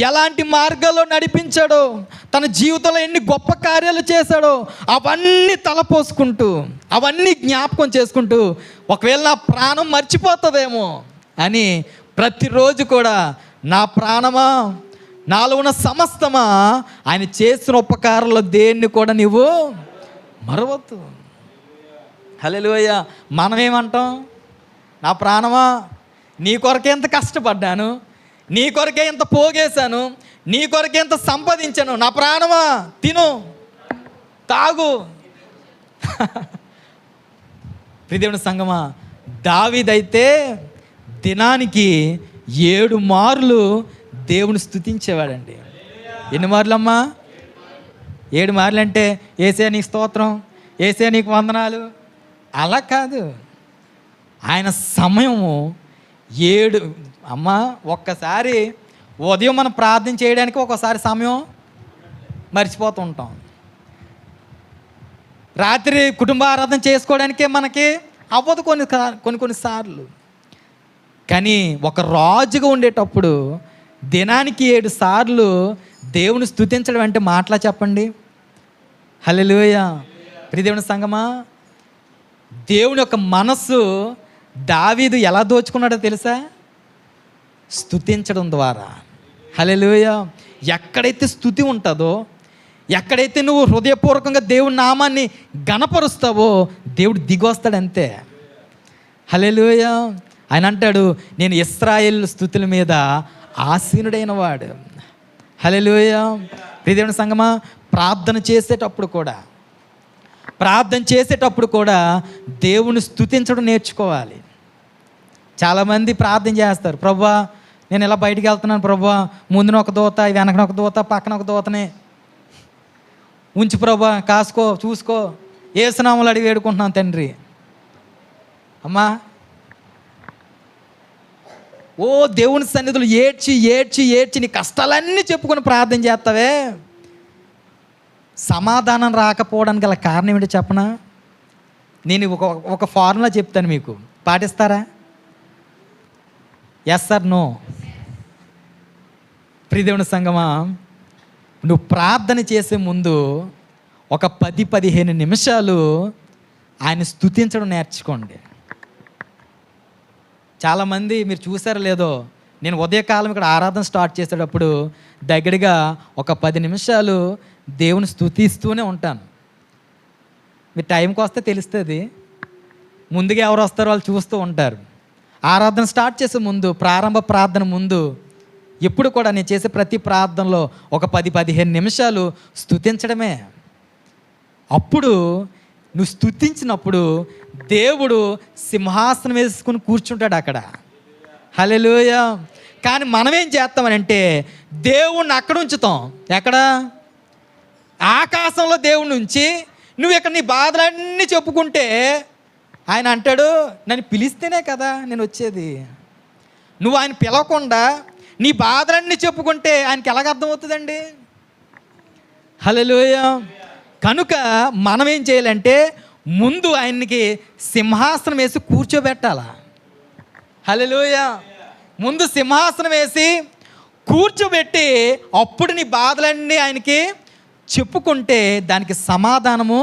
ఎలాంటి మార్గాల్లో నడిపించాడో, తన జీవితంలో ఎన్ని గొప్ప కార్యాలు చేశాడో అవన్నీ తలపోసుకుంటూ, అవన్నీ జ్ఞాపకం చేసుకుంటూ, ఒకవేళ నా ప్రాణం మర్చిపోతుందేమో అని ప్రతిరోజు కూడా నా ప్రాణమా, నాలో ఉన్న సమస్తమా ఆయన చేసిన ఉపకారంలో దేన్ని కూడా నీవు మరవద్దు. హల్లెలూయా. మనమేమంటాం? నా ప్రాణమా, నీ కొరకే ఎంత కష్టపడ్డాను, నీ కొరకే ఎంత పోగేశాను, నీ కొరకే ఎంత సంపాదించాను, నా ప్రాణమా తిను తాగు. ప్రియదేవుని సంగమా, దావీదైతే దినానికి 7 మార్లు దేవుని స్తుతించేవాడండి. ఎన్ని మార్లు అమ్మా? 7 మార్లు. అంటే యేసయ్యా నీకు స్తోత్రం, యేసయ్యా నీకు వందనాలు అలా కాదు. ఆయన సమయము 7. అమ్మా, ఒక్కసారి ఉదయం మనం ప్రార్థన చేయడానికి ఒక్కోసారి సమయం మర్చిపోతూ ఉంటాం. రాత్రి కుటుంబ ఆరాధన చేసుకోవడానికే మనకి అవ్వదు కొన్నిసార్లు. కానీ ఒక రాజుగా ఉండేటప్పుడు దినానికి 7 సార్లు దేవుని స్తుతించడం అంటే మాటలా చెప్పండి? హల్లెలూయా. ప్రియదేవుని సంగమా, దేవుని యొక్క మనస్సు దావీదు ఎలా దోచుకున్నాడో తెలుసా? స్తుతించడం ద్వారా. హల్లెలూయా. ఎక్కడైతే స్తుతి ఉంటుందో, ఎక్కడైతే నువ్వు హృదయపూర్వకంగా దేవుని నామాన్ని ఘనపరుస్తావో దేవుడు దిగొస్తాడంతే. హల్లెలూయా. ఆయన అంటాడు, నేను ఇశ్రాయేల్ స్తుతుల మీద ఆసీనుడైన వాడు. హల్లెలూయా. ప్రియదేవుని సంగమా, ప్రార్థన చేసేటప్పుడు కూడా దేవుని స్తుతించడం నేర్చుకోవాలి. చాలామంది ప్రార్థన చేస్తారు, ప్రభువా నేను ఇలా బయటికి వెళ్తున్నాను ప్రభువా, ముందున ఒక దూత, వెనకన ఒక దూత, పక్కన ఒక దూతనే ఉంచి ప్రభువా, కాసుకో చూసుకో, యేసునామములో అడిగి వేడుకుంటున్నాను తండ్రి. అమ్మా, ఓ దేవుని సన్నిధిలో ఏడ్చి ఏడ్చి ఏడ్చి నీ కష్టాలన్నీ చెప్పుకొని ప్రార్థన చేస్తావే, సమాధానం రాకపోవడానికి గల కారణం ఏంటో చెప్పనా? నేను ఒక ఫార్ములా చెప్తాను, మీకు పాటిస్తారా? Yes are no? ప్రియదేవుని సంగమా, నువ్వు ప్రార్థన చేసే ముందు ఒక 10-15 నిమిషాలు ఆయన స్తుతించడం నేర్చుకోండి. చాలామంది మీరు చూసారో లేదో, నేను ఉదయకాలం ఇక్కడ ఆరాధన స్టార్ట్ చేసేటప్పుడు దగ్గరగా ఒక 10 నిమిషాలు దేవుని స్తుతిస్తూనే ఉంటాను. మీరు టైంకి వస్తే తెలుస్తుంది, ముందుగా ఎవరు వస్తారో వాళ్ళు చూస్తూ ఉంటారు. ఆరాధన స్టార్ట్ చేసే ముందు, ప్రారంభ ప్రార్థన ముందు ఎప్పుడు కూడా నేను చేసే ప్రతి ప్రార్థనలో ఒక 10-15 నిమిషాలు స్తుతించడమే. అప్పుడు నువ్వు స్తుతించినప్పుడు దేవుడు సింహాసనం వేసుకుని కూర్చుంటాడు అక్కడ. హల్లెలూయా. కానీ మనం ఏం చేస్తామనంటే దేవుణ్ణి అక్కడ ఉంచుతాం. ఎక్కడ? ఆకాశంలో దేవుణ్ణి ఉంచి నువ్వు ఇక్కడ నీ బాధలన్నీ చెప్పుకుంటే ఆయన అంటాడు, నన్ను పిలిస్తేనే కదా నేను వచ్చేది. నువ్వు ఆయన పిలవకుండా నీ బాధలన్నీ చెప్పుకుంటే ఆయనకి ఎలాగ అర్థమవుతుందండి? హల్లెలూయా. కనుక మనం ఏం చేయాలంటే ముందు ఆయనకి సింహాసనం వేసి కూర్చోబెట్టాల. హల్లెలూయా. ముందు సింహాసనం వేసి కూర్చోబెట్టి అప్పుడు నీ బాధలన్నీ ఆయనకి చెప్పుకుంటే దానికి సమాధానము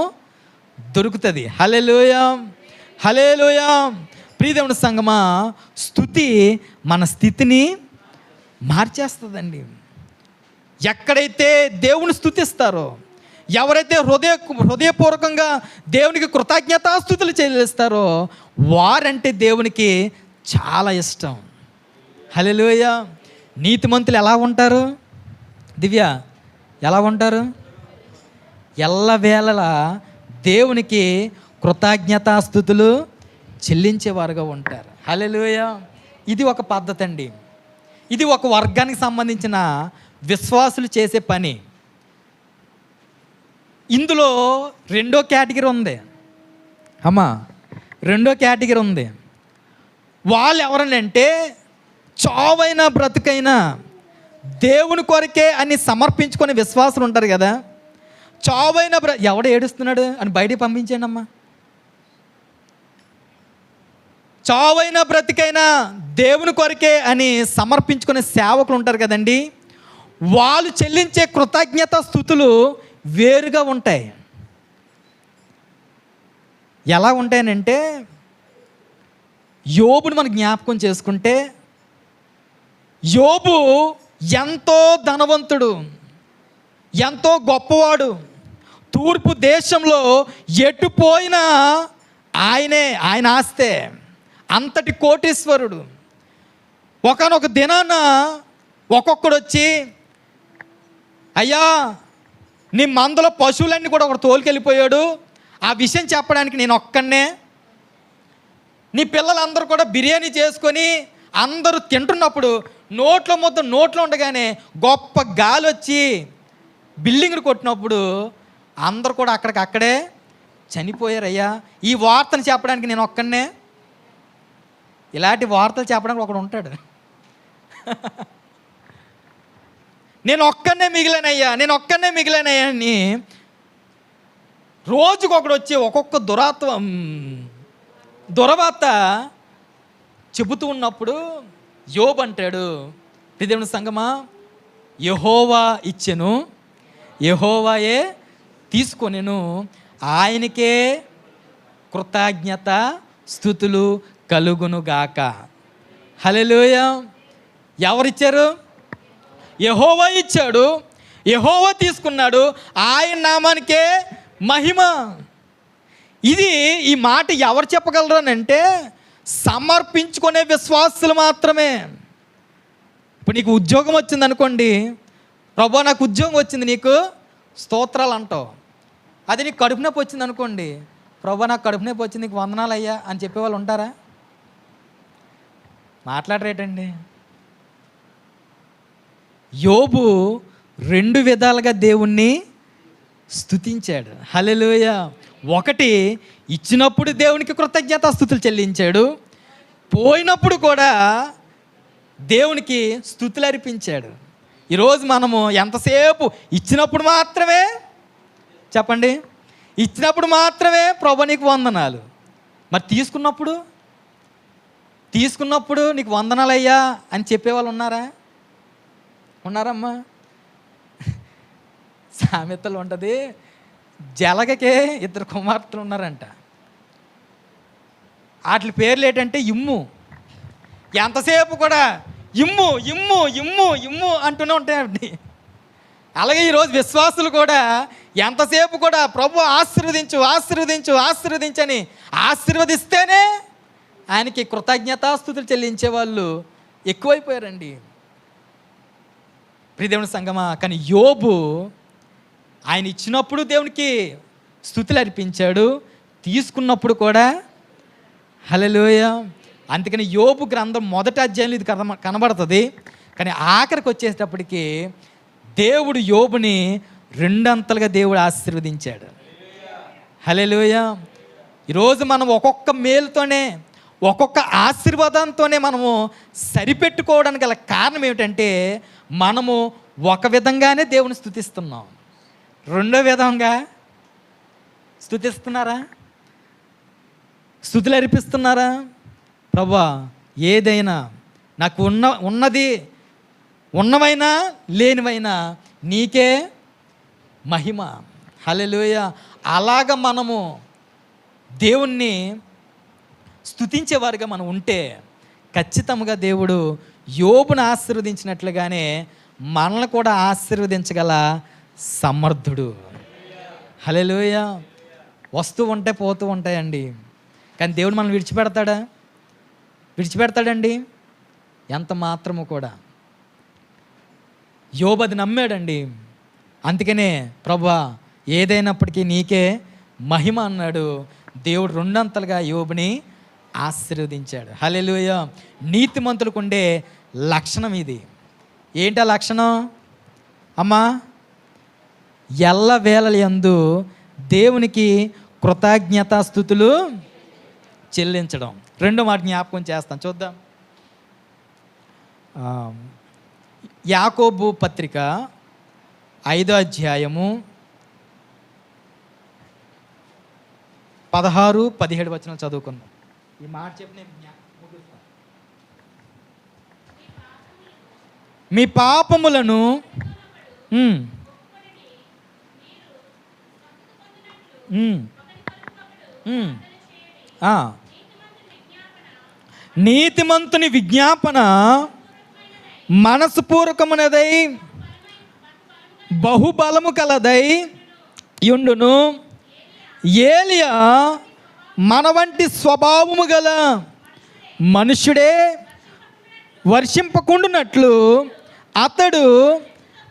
దొరుకుతుంది. హల్లెలూయా. హల్లెలూయా. ప్రియదేవుని సంగమా, స్తుతి మన స్థితిని మార్చేస్తుందండి. ఎక్కడైతే దేవుని స్తుతిస్తారో, ఎవరైతే హృదయపూర్వకంగా దేవునికి కృతజ్ఞతాస్తుతులు చెల్లిస్తారో వారంటే దేవునికి చాలా ఇష్టం. హల్లెలూయా. నీతిమంతులు ఎలా ఉంటారు? దివ్య ఎలా ఉంటారు? ఎల్లవేళలా దేవునికి కృతజ్ఞతాస్తుతులు చెల్లించేవారుగా ఉంటారు. హల్లెలూయా. ఇది ఒక పద్ధతి అండి. ఇది ఒక వర్గానికి సంబంధించిన విశ్వాసులు చేసే పని. ఇందులో రెండో కేటగిరీ ఉంది అమ్మా, రెండో కేటగిరీ ఉంది. వాళ్ళు ఎవరనంటే చావైనా బ్రతుకైనా దేవుని కొరకే అని సమర్పించుకునే విశ్వాసులు ఉంటారు కదా. చావైనా ఎవడ ఏడుస్తున్నాడు అని బయటికి పంపించండి అమ్మా. చావైనా బ్రతికైనా దేవుని కొరకే అని సమర్పించుకునే సేవకులు ఉంటారు కదండి. వాళ్ళు చెల్లించే కృతజ్ఞత స్తుతులు వేరుగా ఉంటాయి. ఎలా ఉంటాయనంటే, యోబుని మనం జ్ఞాపకం చేసుకుంటే, యోబు ఎంతో ధనవంతుడు, ఎంతో గొప్పవాడు. తూర్పు దేశంలో ఎటు పోయినా ఆయన ఆస్తే, అంతటి కోటీశ్వరుడు. ఒకానొక దినాన ఒక్కొక్కడు వచ్చి, అయ్యా నీ మందలో పశువులన్నీ కూడా ఒకడు తోలుకెళ్ళిపోయాడు, ఆ విషయం చెప్పడానికి నేను ఒక్కనే. నీ పిల్లలందరూ కూడా బిర్యానీ చేసుకొని అందరూ తింటున్నప్పుడు నోట్లో ఉండగానే గొప్ప గాలి వచ్చి బిల్డింగ్ని కొట్టినప్పుడు అందరూ కూడా అక్కడే చనిపోయారయ్యా. ఈ వార్తను చెప్పడానికి నేను ఒక్కనే. ఇలాంటి వార్తలు చెప్పడానికి ఒకడు ఉంటాడు. నేను ఒక్కనే మిగిలానయ్యా అని రోజుకొకడు వచ్చి ఒక్కొక్క దురవార్త చెబుతూ ఉన్నప్పుడు యోబు అంటాడు, దేవుని సంగమా, యెహోవా ఇచ్చెను, యెహోవాయే తీసుకొనెను, ఆయనకే కృతజ్ఞత స్తుతులు కలుగునుగాక. హల్లెలూయా. ఎవరిచ్చారు? యెహోవా ఇచ్చాడు, యెహోవా తీసుకున్నాడు, ఆయన నామానికే మహిమ. ఈ మాట ఎవరు చెప్పగలరు అని అంటే, సమర్పించుకునే విశ్వాసులు మాత్రమే. ఇప్పుడు నీకు ఉద్యోగం వచ్చింది అనుకోండి, ప్రభు నాకు ఉద్యోగం వచ్చింది, నీకు స్తోత్రాలు అంటావు. అది నీకు కడుపు నొప్పి వచ్చింది అనుకోండి, ప్రభు నాకు కడుపు నొప్పి వచ్చింది, నీకు వందనాలు అయ్యా అని చెప్పేవాళ్ళు ఉంటారా? మాట్లాడరేటండి. యోబు రెండు విధాలుగా దేవుణ్ణి స్తుతించాడు. హల్లెలూయా. ఒకటి, ఇచ్చినప్పుడు దేవునికి కృతజ్ఞతాస్తుతులు చెల్లించాడు, పోయినప్పుడు కూడా దేవునికి స్తుతులు అర్పించాడు. ఈరోజు మనము ఎంతసేపు ఇచ్చినప్పుడు మాత్రమే, చెప్పండి, ఇచ్చినప్పుడు మాత్రమే ప్రభు నీకు వందనాలు, మరి తీసుకున్నప్పుడు నీకు వందనాలు అయ్యా అని చెప్పేవాళ్ళు ఉన్నారమ్మా? సామెతలు ఉంటుంది, జలగకే 2 కుమార్తెలు ఉన్నారంట. వాటి పేర్లు ఏంటంటే ఇమ్ము. ఎంతసేపు కూడా ఇమ్ము ఇమ్ము ఇమ్ము ఇమ్ము అంటూనే ఉంటాయండి. అలాగే ఈరోజు విశ్వాసులు కూడా ఎంతసేపు కూడా ప్రభు ఆశీర్వదించు ఆశీర్వదించు ఆశీర్వదించని ఆశీర్వదిస్తేనే ఆయనకి కృతజ్ఞతాస్తుతులు చెల్లించే వాళ్ళు ఎక్కువైపోయారండి. ప్రియదేవుని సంగమా, కానీ యోబు ఆయన ఇచ్చినప్పుడు దేవునికి స్తుతులు అర్పించాడు, తీసుకున్నప్పుడు కూడా. హల్లెలూయా. అందుకని యోబు గ్రంథం మొదటి అధ్యాయంలో ఇది కనబడుతుంది. కానీ ఆఖరికి వచ్చేటప్పటికి దేవుడు యోబుని 2 అంతలుగా దేవుడు ఆశీర్వదించాడు. హల్లెలూయా. ఈరోజు మనం ఒక్కొక్క మేలుతోనే, ఒక్కొక్క ఆశీర్వాదంతోనే మనము సరిపెట్టుకోవడానికి గల కారణం ఏమిటంటే, మనము ఒక విధంగానే దేవుని స్తుతిస్తున్నాం, రెండో విధంగా స్తుతిస్తున్నారా? స్తుతులు అర్పిస్తున్నారా? ప్రభువా, ఏదైనా నాకు ఉన్నవైనా లేనివైనా నీకే మహిమ. హల్లెలూయా. అలాగ మనము దేవుణ్ణి స్తుతించేవారుగా మనం ఉంటే ఖచ్చితంగా దేవుడు యోబును ఆశీర్వదించినట్లుగానే మనల్ని కూడా ఆశీర్వదించగల సమర్థుడు. హల్లెలూయా. వస్తూ ఉంటే పోతూ ఉంటాయండి, కానీ దేవుడు మనల్ని విడిచిపెడతాడండి ఎంత మాత్రము కూడా. యోబు అది నమ్మాడండి. అందుకనే ప్రభువా ఏదైనప్పటికీ నీకే మహిమ అన్నాడు. దేవుడు రెండంతలుగా యోబుని ఆశీర్వదించాడు. హల్లెలూయా. నీతిమంతులకు ఉండే లక్షణం ఇది. ఏంటా లక్షణం అమ్మా? ఎల్లవేళల యందు దేవునికి కృతజ్ఞతాస్తుతులు చెల్లించడం. రెండో మాట జ్ఞాపకం చేస్తాను, చూద్దాం. యాకోబు పత్రిక 5వ అధ్యాయము 16, 17 వచనాలు చదువుకుందాం. ఈ మాట చెప్పి నేను ముగిస్తాను. మీ పాపములను నీతిమంతుని విజ్ఞాపన మనస్పూర్వకమునదై బహుబలము కలదై యుండును. ఏలియా మన వంటి స్వభావము గల మనుష్యుడే వర్షింపకుండునట్లు అతడు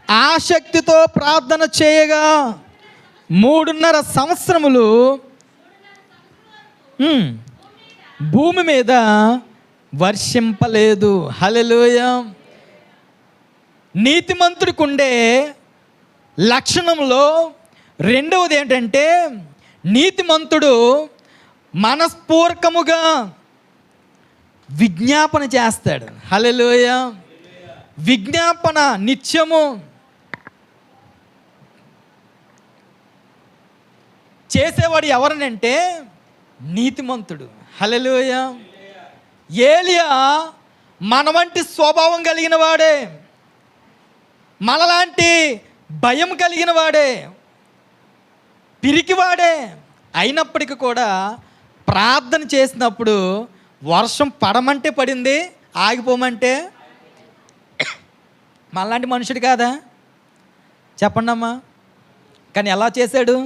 ఆసక్తితో ప్రార్థన చేయగా 3.5 సంవత్సరములు భూమి మీద వర్షింపలేదు. హల్లెలూయా. నీతిమంతుడికి ఉండే లక్షణంలో రెండవది ఏంటంటే, నీతిమంతుడు మనస్పూర్వకముగా విజ్ఞాపన చేస్తాడు. హల్లెలూయా. విజ్ఞాపన నిత్యము చేసేవాడు ఎవరనంటే నీతిమంతుడు. హల్లెలూయా. ఏలియా మన వంటి స్వభావం కలిగిన వాడే, మనలాంటి భయం కలిగిన వాడే, పిరికివాడే. అయినప్పటికీ కూడా ప్రార్థన చేసినప్పుడు వర్షం పడమంటే పడింది, ఆగిపోమంటే. మనలాంటి మనుషుడు కాదా? చెప్పండి అమ్మా. కానీ ఎలా చేశాడు?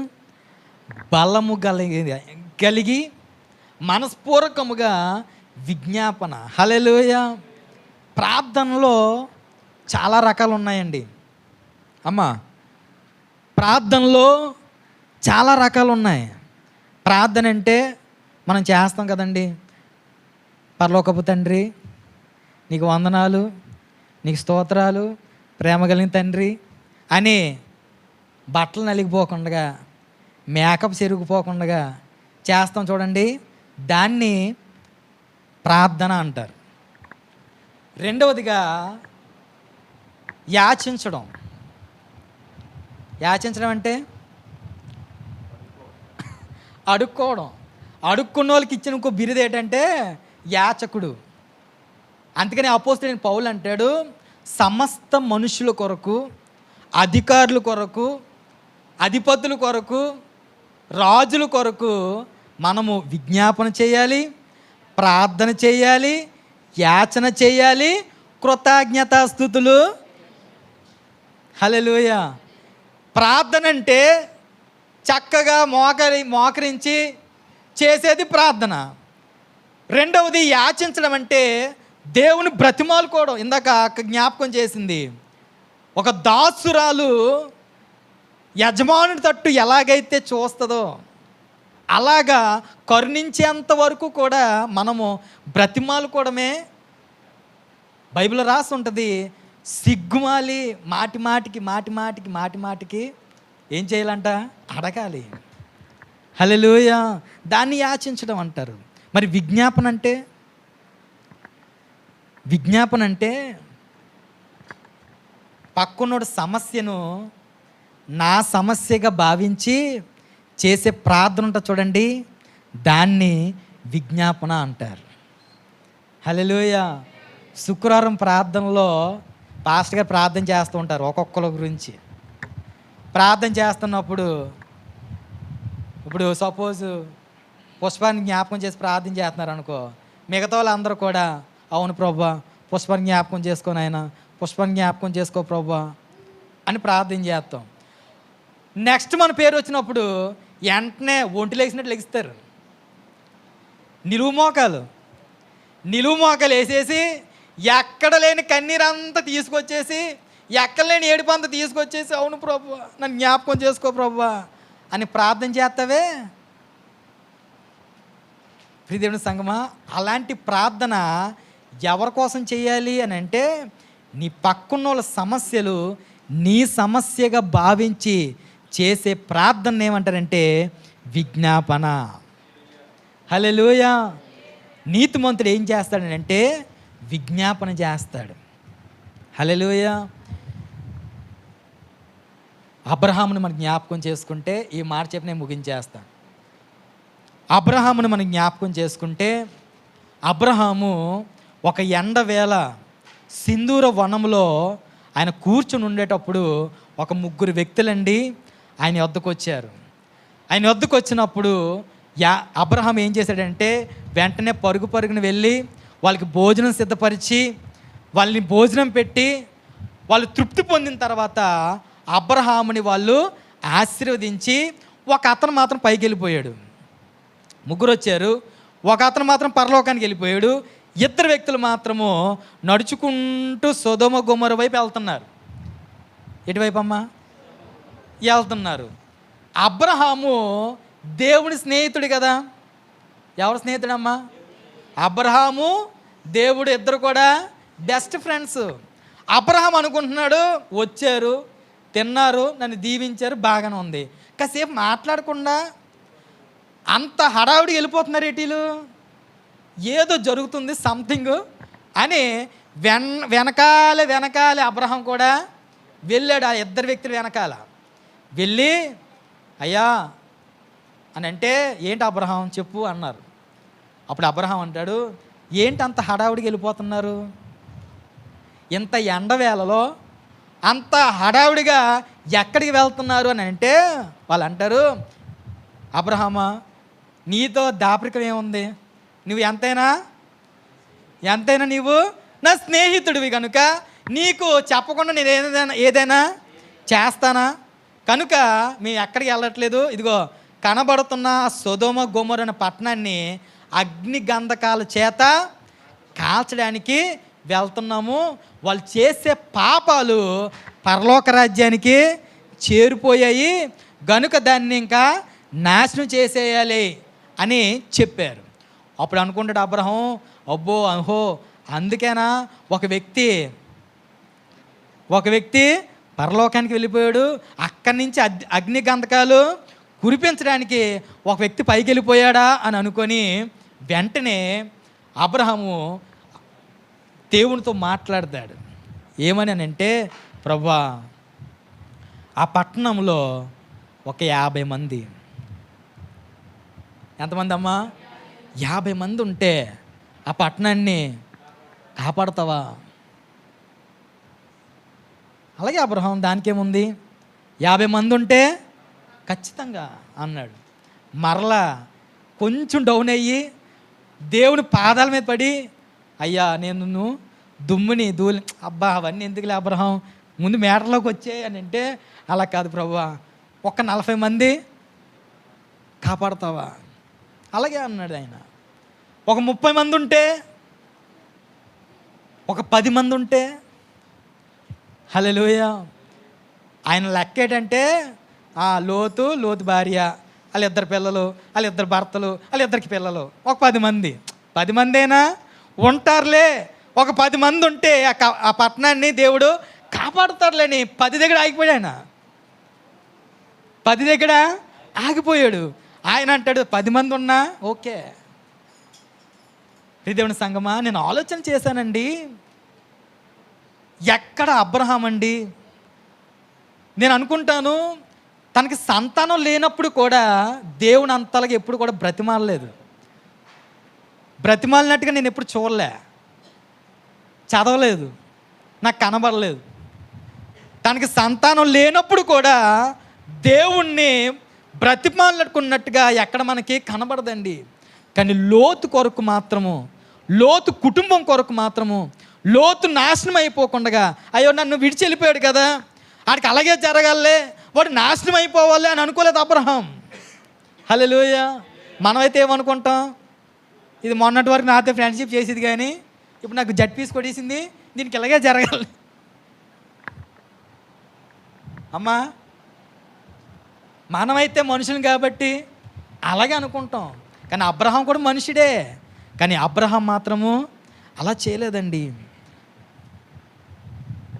బలము కలిగి మనస్పూర్వకముగా విజ్ఞాపన. హల్లెలూయా. ప్రార్థనలో చాలా రకాలు ఉన్నాయండి అమ్మా. ప్రార్థనలో చాలా రకాలు ఉన్నాయి. ప్రార్థన అంటే మనం చేస్తాం కదండి. పరలోకపు తండ్రి నీకు వందనాలు, నీకు స్తోత్రాలు, ప్రేమ కలిగిన తండ్రి అని బట్టలు నలిగిపోకుండా, మేకప్ చెరిగిపోకుండా చేస్తాం చూడండి. దాన్ని ప్రార్థన అంటారు. రెండవదిగా యాచించడం. యాచించడం అంటే అడుక్కోవడం. అడుక్కున్న వాళ్ళకి ఇచ్చిన ఇంకో బిరుదు ఏంటంటే యాచకుడు. అందుకని అపోస్తలుడైన పౌలు అంటాడు, సమస్త మనుషుల కొరకు, అధికారుల కొరకు, అధిపతుల కొరకు, రాజుల కొరకు మనము విజ్ఞాపన చేయాలి, ప్రార్థన చేయాలి, యాచన చేయాలి, కృతజ్ఞతాస్తుతులు. హల్లెలూయా. ప్రార్థన అంటే చక్కగా మోకరించి చేసేది ప్రార్థన. రెండవది యాచించడం అంటే దేవుని బ్రతిమాలుకోవడం. ఇందాక జ్ఞాపకం చేసింది, ఒక దాసురాలు యజమానుడి తట్టు ఎలాగైతే చూస్తుందో అలాగా కరుణించేంత వరకు కూడా మనము బ్రతిమాలుకోవడమే. బైబిల్ రాసి ఉంటుంది, సిగ్గుమాలి మాటి మాటికి ఏం చేయాలంట? అడగాలి. హల్లెలూయా. దాన్ని యాచించడం అంటారు. మరి విజ్ఞాపన అంటే పక్కనోడు సమస్యను నా సమస్యగా భావించి చేసే ప్రార్థన ఉంటుంది చూడండి, దాన్ని విజ్ఞాపన అంటారు. హల్లెలూయా. శుక్రవారం ప్రార్థనలో పాస్టర్ గారు ప్రార్థన చేస్తూ ఉంటారు ఒక్కొక్కరి గురించి. ప్రార్థన చేస్తున్నప్పుడు ఇప్పుడు సపోజ్ పుష్పాన్ని జ్ఞాపకం చేసి ప్రార్థన చేస్తున్నారు అనుకో, మిగతా వాళ్ళందరూ కూడా అవును ప్రభా పుష్పాన్ని జ్ఞాపకం చేసుకొని ఆయన పుష్పాన్ని జ్ఞాపకం చేసుకో ప్రభా అని ప్రార్థన చేస్తాం. నెక్స్ట్ మన పేరు వచ్చినప్పుడు వెంటనే ఒంటి లేచినట్టు లెగిస్తారు. నిలువు మోకాలు వేసేసి ఎక్కడ లేని కన్నీరంతా తీసుకొచ్చేసి, ఎక్కడ లేని ఏడుపంతా తీసుకొచ్చేసి అవును ప్రభా నన్ను జ్ఞాపకం చేసుకో ప్రభా అని ప్రార్థన చేస్తావే ప్రియదేవుని సంగమా. అలాంటి ప్రార్థన ఎవరి కోసం చేయాలి అని అంటే, నీ పక్కన్న వాళ్ళ సమస్యలు నీ సమస్యగా భావించి చేసే ప్రార్థన ఏమంటారంటే విజ్ఞాపన. హల్లెలూయా. నీతిమంతుడు ఏం చేస్తాడనంటే విజ్ఞాపన చేస్తాడు. హల్లెలూయా. అబ్రహామును మనం జ్ఞాపకం చేసుకుంటే, ఈ మాట చెప్పి నేను ముగించేస్తాను. అబ్రహామును మనం జ్ఞాపకం చేసుకుంటే, అబ్రహాము ఒక ఎండవేళ సింధూర వనంలో ఆయన కూర్చుని ఉండేటప్పుడు ఒక 3 వ్యక్తులండి ఆయన వద్దకు వచ్చారు. ఆయన వద్దకు వచ్చినప్పుడు అబ్రహాం ఏం చేశాడంటే వెంటనే పరుగున వెళ్ళి వాళ్ళకి భోజనం సిద్ధపరిచి వాళ్ళని భోజనం పెట్టి వాళ్ళు తృప్తి పొందిన తర్వాత అబ్రహాముని వాళ్ళు ఆశీర్వదించి ఒక అతను మాత్రం పైకి వెళ్ళిపోయాడు. 3 వచ్చారు, ఒక అతను మాత్రం పరలోకానికి వెళ్ళిపోయాడు. 2 వ్యక్తులు మాత్రము నడుచుకుంటూ సొదొమ గొమొర వైపు వెళ్తున్నారు. ఎటువైపు అమ్మా? వెళ్తున్నారు. అబ్రహాము దేవుని స్నేహితుడు కదా. ఎవరు స్నేహితుడమ్మా? అబ్రహాము దేవుడు ఇద్దరు కూడా బెస్ట్ ఫ్రెండ్స్. అబ్రహాం అనుకుంటున్నాడు, వచ్చారు, తిన్నారు, నన్ను దీవించారు, బాగానే ఉంది. కాసేపు మాట్లాడకుండా అంత హడావుడికి వెళ్ళిపోతున్నారు. ఏటీలు ఏదో జరుగుతుంది సంథింగ్ అని వెనకాలే అబ్రహాం కూడా వెళ్ళాడు. ఆ 2 వ్యక్తులు వెనకాల వెళ్ళి, అయ్యా అని అంటే, ఏంటి అబ్రహాం చెప్పు అన్నారు. అప్పుడు అబ్రహాం అంటాడు, ఏంటి అంత హడావుడికి వెళ్ళిపోతున్నారు? ఇంత ఎండవేళలో అంత హడావుడిగా ఎక్కడికి వెళ్తున్నారు అని అంటే, వాళ్ళు అంటారు, అబ్రహామా నీతో దాపరికం ఏముంది? నువ్వు ఎంతైనా నీవు నా స్నేహితుడివి కనుక నీకు చెప్పకుండా నేను ఏదైనా చేస్తానా? కనుక మేము ఎక్కడికి వెళ్ళట్లేదు, ఇదిగో కనబడుతున్న సొదొమ గొమొర అనే పట్టణాన్ని అగ్ని గంధకాల చేత కాల్చడానికి వెళ్తున్నాము. వాళ్ళు చేసే పాపాలు పరలోక రాజ్యానికి చేరిపోయాయి గనుక దాన్ని ఇంకా నాశనం చేసేయాలి అని చెప్పారు. అప్పుడు అనుకుంటాడు అబ్రహం, అహో అందుకేనా ఒక వ్యక్తి పరలోకానికి వెళ్ళిపోయాడు, అక్కడి నుంచి అగ్ని గంధకాలు కురిపించడానికి ఒక వ్యక్తి పైకి వెళ్ళిపోయాడా అని అనుకొని వెంటనే అబ్రహాము దేవునితో మాట్లాడతాడు. ఏమని అంటే, ప్రభువా ఆ పట్టణంలో ఒక 50 మంది, ఎంతమంది అమ్మా? 50 మంది ఉంటే ఆ పట్టణాన్ని కాపాడతావా? అలాగే అబ్రహాం దానికేముంది, 50 మంది ఉంటే ఖచ్చితంగా అన్నాడు. మరలా కొంచెం డౌన్ అయ్యి దేవుని పాదాల మీద పడి, అయ్యా నేను దుమ్ముని అబ్బా అవన్నీ ఎందుకులే అబ్రహాం, ముందు మేటర్లోకి వచ్చే అని అంటే, అలా కాదు ప్రభువా ఒక 40 మంది కాపాడతావా? అలాగే అన్నాడు ఆయన. ఒక 30 మంది ఉంటే, ఒక 10 మంది ఉంటే, హల్లెలూయా. ఆయన లెక్క ఏంటంటే, లోతు భార్య, వాళ్ళిద్దరు పిల్లలు, వాళ్ళిద్దరు భర్తలు, వాళ్ళిద్దరికి పిల్లలు, ఒక 10 మంది. 10 మందేనా ఉంటారులే, ఒక 10 మంది ఉంటే ఆ పట్టణాన్ని దేవుడు కాపాడుతాడులేని 10 దగ్గర ఆగిపోయాడు. ఆయన 10 దగ్గర ఆగిపోయాడు. ఆయన అంటాడు 10 మంది ఉన్నా ఓకే. దేవుని సంగమా, నేను ఆలోచన చేశానండి, ఎక్కడ అబ్రహాం అండి? నేను అనుకుంటాను తనకి సంతానం లేనప్పుడు కూడా దేవుని అంతలాగా ఎప్పుడు కూడా బ్రతిమాలలేదు. బ్రతిమాలినట్టుగా నేను ఎప్పుడు చూడలే, చదవలేదు, నాకు కనబడలేదు. తనకి సంతానం లేనప్పుడు కూడా దేవుణ్ణి బ్రతిమాలనుకున్నట్టుగా ఎక్కడ మనకి కనబడదండి. కానీ లోతు కొరకు మాత్రము, లోతు కుటుంబం కొరకు మాత్రము, లోతు నాశనం అయిపోకుండా, అయ్యో నన్ను విడిచి వెళ్ళిపోయాడు కదా, ఆడికి అలాగే జరగాలే, వాడు నాశనం అయిపోవాలి అని అనుకోలేదు అబ్రహాం. హల్లెలూయా. మనమైతే ఏమనుకుంటాం, ఇది మొన్నటి వరకు నాతో ఫ్రెండ్షిప్ చేసేది కానీ ఇప్పుడు నాకు జడ్పీస్ కొట్టేసింది, దీనికి ఇలాగే జరగాలి. అమ్మా మనమైతే మనుషులు కాబట్టి అలాగే అనుకుంటాం. కానీ అబ్రహాం కూడా మనుషుడే. కానీ అబ్రహాం మాత్రము అలా చేయలేదండి.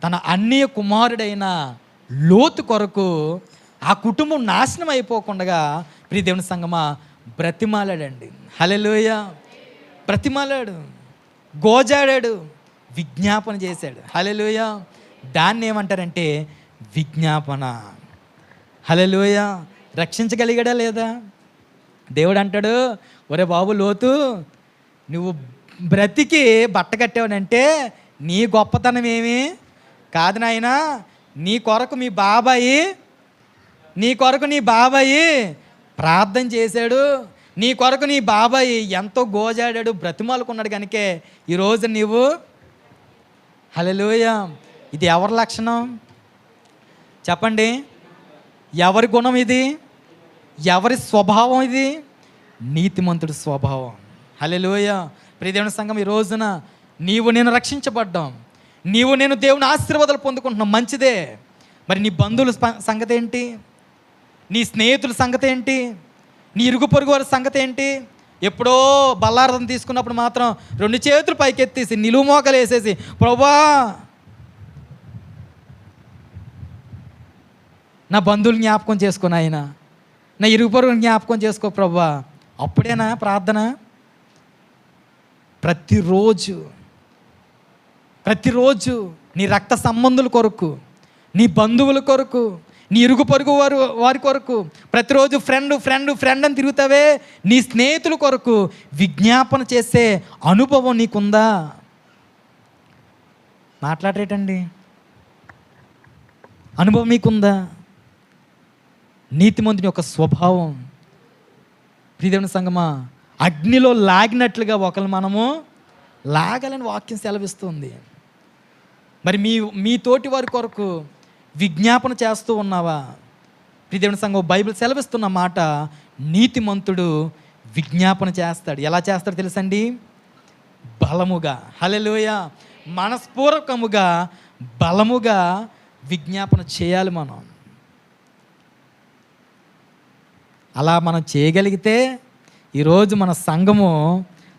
తన అన్నయ్య కుమారుడైన లోతు కొరకు ఆ కుటుంబం నాశనం అయిపోకుండా ప్రియ దేవుని సంగమా బ్రతిమాలాడండి. హల్లెలూయా. బ్రతిమాలాడు, గోజాడాడు, విజ్ఞాపన చేశాడు. హల్లెలూయా. దాన్ని ఏమంటారంటే విజ్ఞాపన. హల్లెలూయా. రక్షించగలిగాడా లేదా? దేవుడు అంటాడు, ఒరే బాబు లోతు, నువ్వు బ్రతికి బట్ట కట్టావనంటే నీ గొప్పతనం ఏమి కాదు నాయనా. నీ కొరకు నీ బాబాయి ప్రార్థన చేశాడు. నీ కొరకు నీ బాబాయి ఎంతో గోజాడాడు, బ్రతిమాలుకున్నాడు. కనుకే ఈరోజు నీవు హల్లెలూయా. ఇది ఎవరి లక్షణం చెప్పండి? ఎవరి గుణం ఇది? ఎవరి స్వభావం ఇది? నీతిమంతుడి స్వభావం. హల్లెలూయా. ప్రియ దేవుని సంఘం, ఈ రోజున నీవు నేను రక్షించబడ్డాం, నీవు నేను దేవుని ఆశీర్వాదాలు పొందుకుంటున్నాం, మంచిదే. మరి నీ బంధువుల సంగతి ఏంటి? నీ స్నేహితుల సంగతి ఏంటి? నీ ఇరుగు పొరుగు వారి సంగతి ఏంటి? ఎప్పుడో బల్లారథం తీసుకున్నప్పుడు మాత్రం 2 చేతులు పైకెత్తేసి నిలువు మోకలు వేసేసి, ప్రభువా నా బంధువులు జ్ఞాపకం చేసుకుని, ఆయన నా ఇరుగు పొరుగుని జ్ఞాపకం చేసుకో ప్రభువా, అప్పుడేనా ప్రార్థన? ప్రతిరోజు నీ రక్త సంబంధుల కొరకు, నీ బంధువుల కొరకు, నీ ఇరుగు పొరుగు వారి కొరకు ప్రతిరోజు ఫ్రెండ్ అని తిరుగుతావే. నీ స్నేహితుల కొరకు విజ్ఞాపన చేసే అనుభవం నీకుందా? మాట్లాడరేటండి? అనుభవం మీకుందా? నీతిమంతుని యొక్క స్వభావం ప్రియదేవుని సంగమా, అగ్నిలో లాగినట్లుగా ఒకరు మనము లాగాలని వాక్యం సెలవిస్తుంది. మరి మీ తోటి వారి కొరకు విజ్ఞాపన చేస్తూ ఉన్నావా? ప్రియదేవుని సంఘం, బైబిల్ సెలవిస్తున్న మాట, నీతిమంతుడు విజ్ఞాపన చేస్తాడు. ఎలా చేస్తాడు తెలుసండి? బలముగా. హల్లెలూయా. మనస్పూర్వకముగా బలముగా విజ్ఞాపన చేయాలి మనం. అలా మనం చేయగలిగితే ఈరోజు మన సంఘము,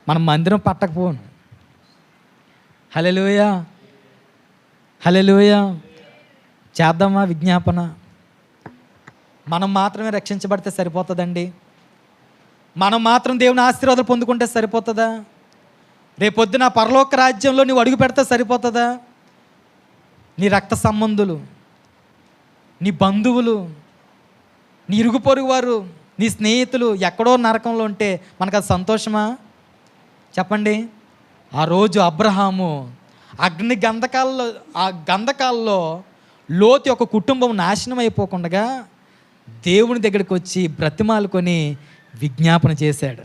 మన మందిరం పట్టకపోను. హల్లెలూయా. హల్లెలూయా. చేద్దామా విజ్ఞాపన? మనం మాత్రమే రక్షించబడితే సరిపోతుందండి? మనం మాత్రం దేవుని ఆశీర్వాదాలు పొందుకుంటే సరిపోతుందా? రేపొద్దున పరలోక రాజ్యంలో నువ్వు అడుగు పెడితే సరిపోతుందా? నీ రక్త సంబంధులు, నీ బంధువులు, నీ ఇరుగు పొరుగు వారు, నీ స్నేహితులు ఎక్కడో నరకంలో ఉంటే మనకు అది సంతోషమా? చెప్పండి. ఆ రోజు అబ్రహాము అగ్ని గంధకాల్లో లోతు యొక్క కుటుంబం నాశనం అయిపోకుండా దేవుని దగ్గరికి వచ్చి బ్రతిమాలుకొని విజ్ఞాపన చేశాడు.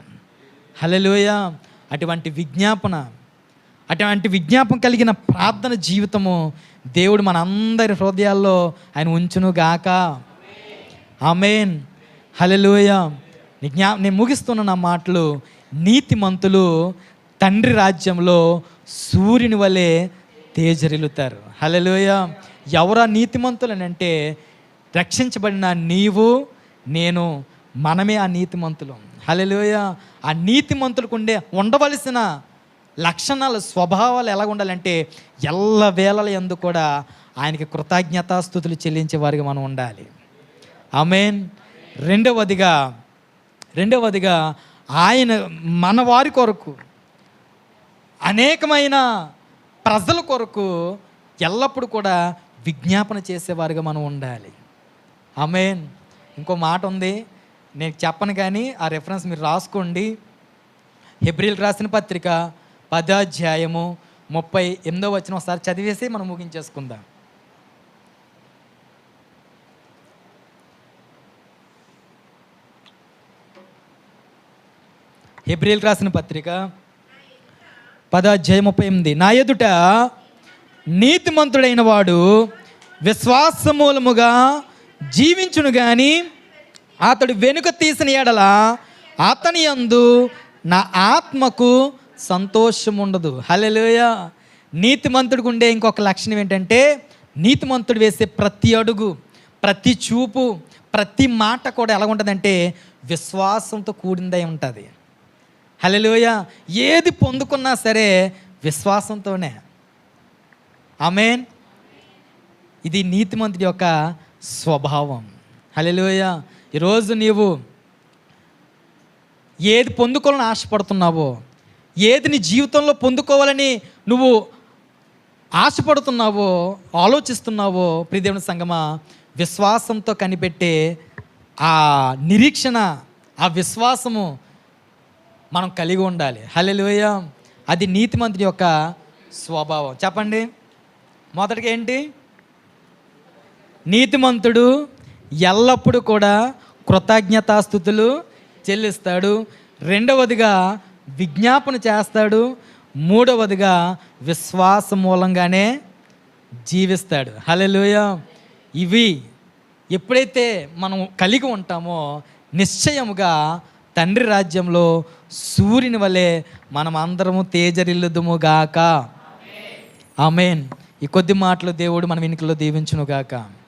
హల్లెలూయా. అటువంటి విజ్ఞాపన కలిగిన ప్రార్థన జీవితము దేవుడు మన అందరి హృదయాల్లో ఆయన ఉంచును గాక. ఆమేన్. హల్లెలూయా. నేను ముగిస్తున్న నా మాటలు, నీతిమంతులు తండ్రి రాజ్యంలో సూర్యుని వలె తేజరిల్లుతారు. హల్లెలూయా. ఎవరా నీతిమంతులు అని అంటే, రక్షించబడిన నీవు నేను, మనమే ఆ నీతిమంతులు. హల్లెలూయా. ఆ నీతిమంతులకు ఉండవలసిన లక్షణాలు, స్వభావాలు ఎలా ఉండాలంటే, ఎల్లవేళల యందు కూడా ఆయనకి కృతజ్ఞతాస్తుతులు చెల్లించే వారిగా మనం ఉండాలి. ఆమేన్. రెండవదిగా ఆయన మన వారి కొరకు, అనేకమైన ప్రజల కొరకు ఎల్లప్పుడూ కూడా విజ్ఞాపన చేసేవారుగా మనం ఉండాలి. ఆమేన్. ఇంకో మాట ఉంది, నేను చెప్పను కానీ ఆ రెఫరెన్స్ మీరు రాసుకోండి. హెబ్రీయులకు రాసిన పత్రిక 10వ అధ్యాయము 38వ వచనం ఒకసారి చదివేసి మనం ముగించేసుకుందాం. హెబ్రీయులకు రాసిన పత్రిక 10వ అధ్యాయం 38. నా ఎదుట నీతిమంతుడైన వాడు విశ్వాసమూలముగా జీవించును గాని అతడు వెనుక తీసిన ఎడల అతని యందు నా ఆత్మకు సంతోషం ఉండదు. హల్లెలూయా. నీతిమంతుడికి ఉండే ఇంకొక లక్షణం ఏంటంటే, నీతిమంతుడు వేసే ప్రతి అడుగు, ప్రతి చూపు, ప్రతి మాట కూడా ఎలా ఉంటుందంటే విశ్వాసంతో కూడిందై ఉంటుంది. హల్లెలూయా. ఏది పొందుకున్నా సరే విశ్వాసంతోనే. ఆమేన్. ఇది నీతిమంతుడి యొక్క స్వభావం. హల్లెలూయా. ఈరోజు నీవు ఏది పొందుకోవాలని ఆశపడుతున్నావో, ఏది నీ జీవితంలో పొందుకోవాలని నువ్వు ఆశపడుతున్నావో, ఆలోచిస్తున్నావో, ప్రియదేవుని సంగమా, విశ్వాసంతో కనిపెట్టే ఆ నిరీక్షణ, ఆ విశ్వాసము మనం కలిగి ఉండాలి. హల్లెలూయా. అది నీతిమంతుడి యొక్క స్వభావం. చెప్పండి. మొదటిగా ఏంటి? నీతిమంతుడు ఎల్లప్పుడూ కూడా కృతజ్ఞతాస్తుతులు చెల్లిస్తాడు. రెండవదిగా విజ్ఞాపన చేస్తాడు. మూడవదిగా విశ్వాస మూలంగానే జీవిస్తాడు. హల్లెలూయా. ఇవి ఎప్పుడైతే మనం కలిగి ఉంటామో నిశ్చయముగా తండ్రి రాజ్యంలో సూర్యుని వలె మనం అందరము తేజరిల్లుదుము గాక. ఆమేన్. ఈ కొద్ది మాటలు దేవుడు మన వెనుకలో దీవించును గాక.